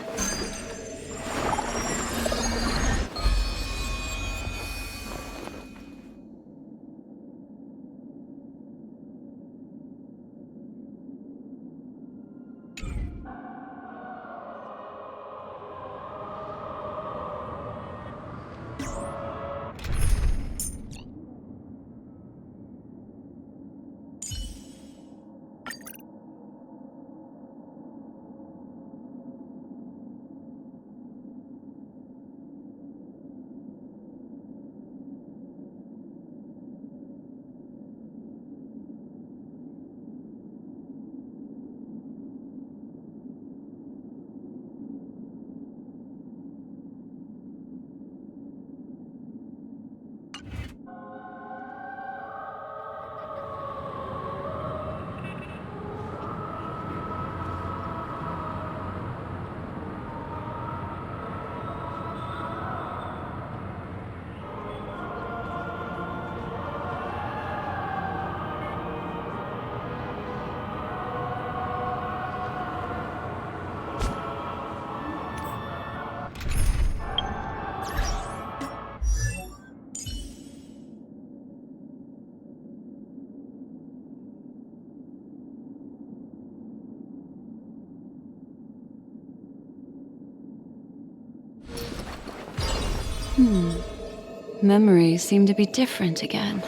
[SPEAKER 4] Memories seem to be different again.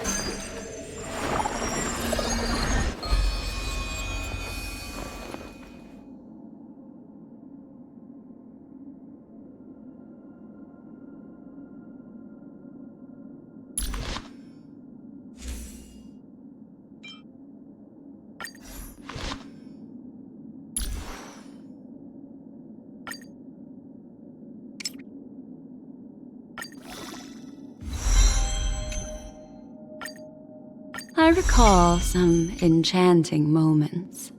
[SPEAKER 4] I recall some enchanting moments.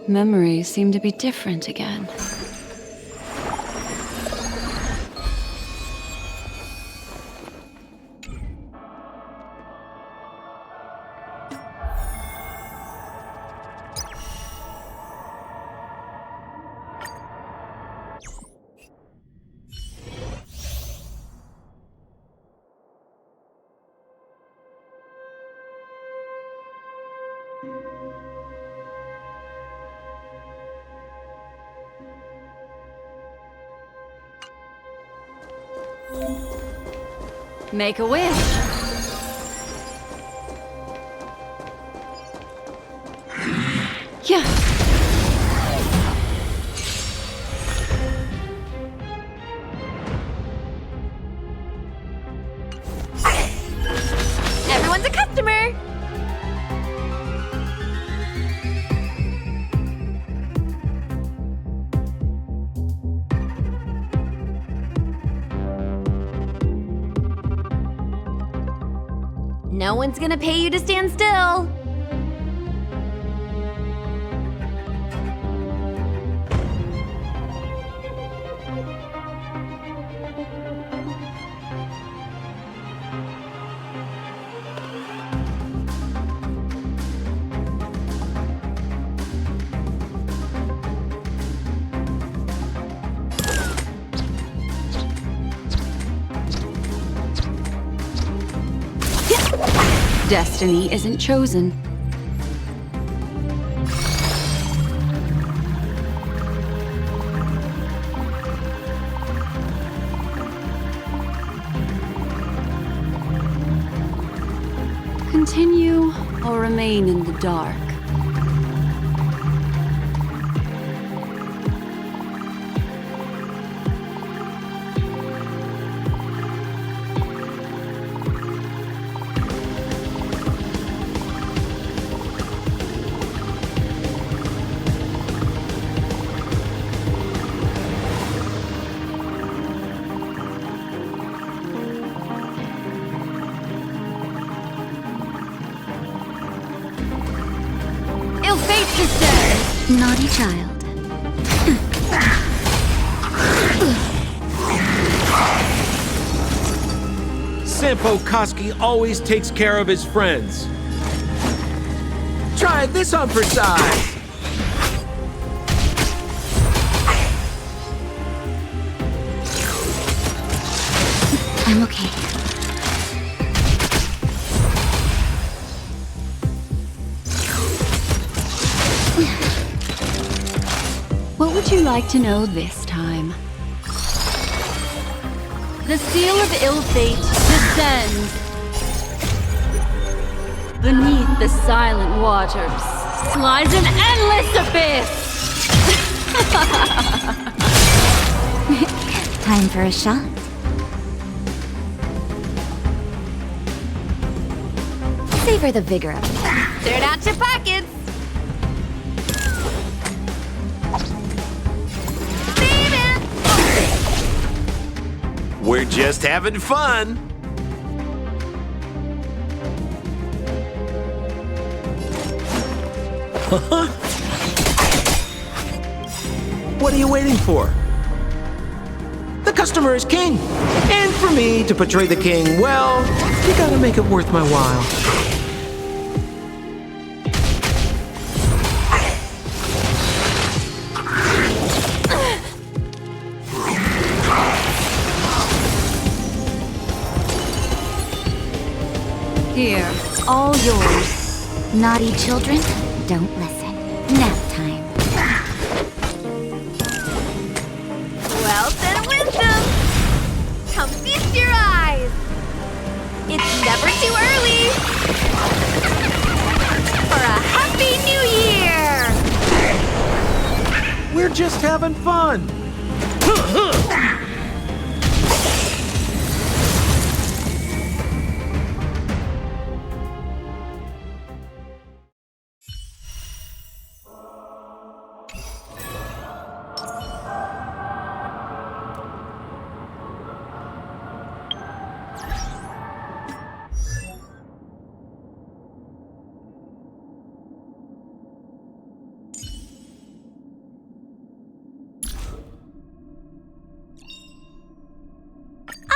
[SPEAKER 4] Memories seem to be different again. Make a wish. Yeah.
[SPEAKER 13] Everyone's a customer! No one's gonna pay you to stand still.
[SPEAKER 4] Destiny isn't chosen. Continue or remain in the dark. ill-fate descends!
[SPEAKER 7] Naughty child.
[SPEAKER 10] Sampo Koski always takes care of his friends. Try this on for size.
[SPEAKER 7] I'm okay.
[SPEAKER 4] What would you like to know this time? The seal of ill fate descends. Beneath the silent waters lies an endless abyss!
[SPEAKER 7] Time for a shot. Savor the vigor of it.
[SPEAKER 13] Turn out your pockets.
[SPEAKER 10] We're just having fun. What are you waiting for? The customer is king. And for me to portray the king, well, you gotta make it worth my while.
[SPEAKER 4] Here, all yours.
[SPEAKER 7] Naughty children, don't listen. Nap time.
[SPEAKER 13] Well said, wisdom. Come feast your eyes. It's never too early for a happy new year.
[SPEAKER 10] We're just having fun.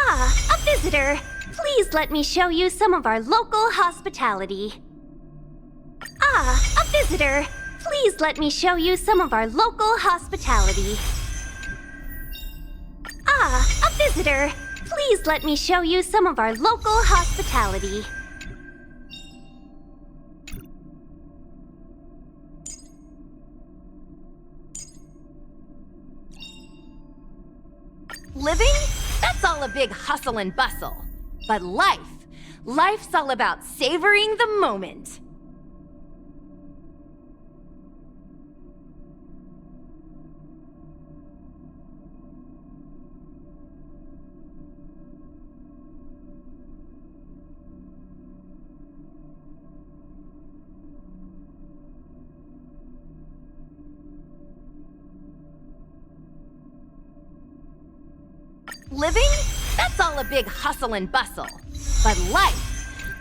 [SPEAKER 12] A visitor. Please let me show you some of our local hospitality. A visitor. Please let me show you some of our local hospitality. A visitor. Please let me show you some of our local hospitality.
[SPEAKER 13] Living? That's all a big hustle and bustle. But life's all about savoring the moment. Living? That's all a big hustle and bustle. But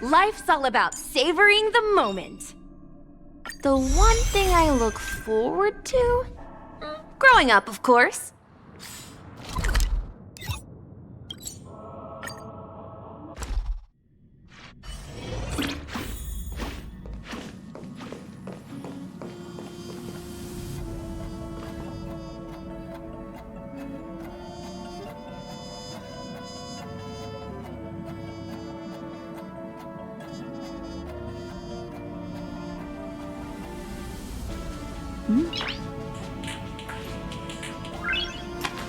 [SPEAKER 13] life's all about savoring the moment.
[SPEAKER 1] The one thing I look forward to? Growing up, of course.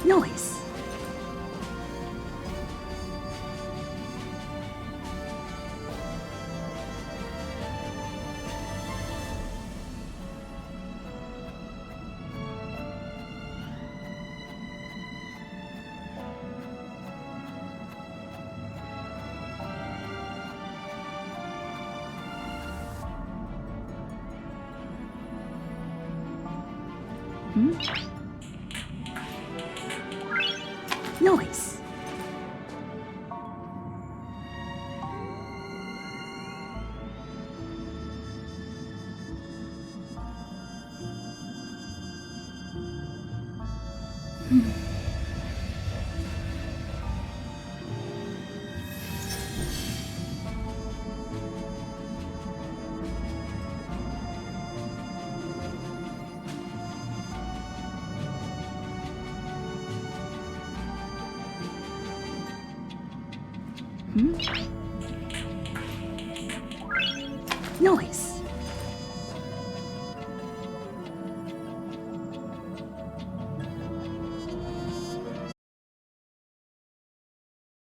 [SPEAKER 4] Noise. Noise.
[SPEAKER 14] Noise.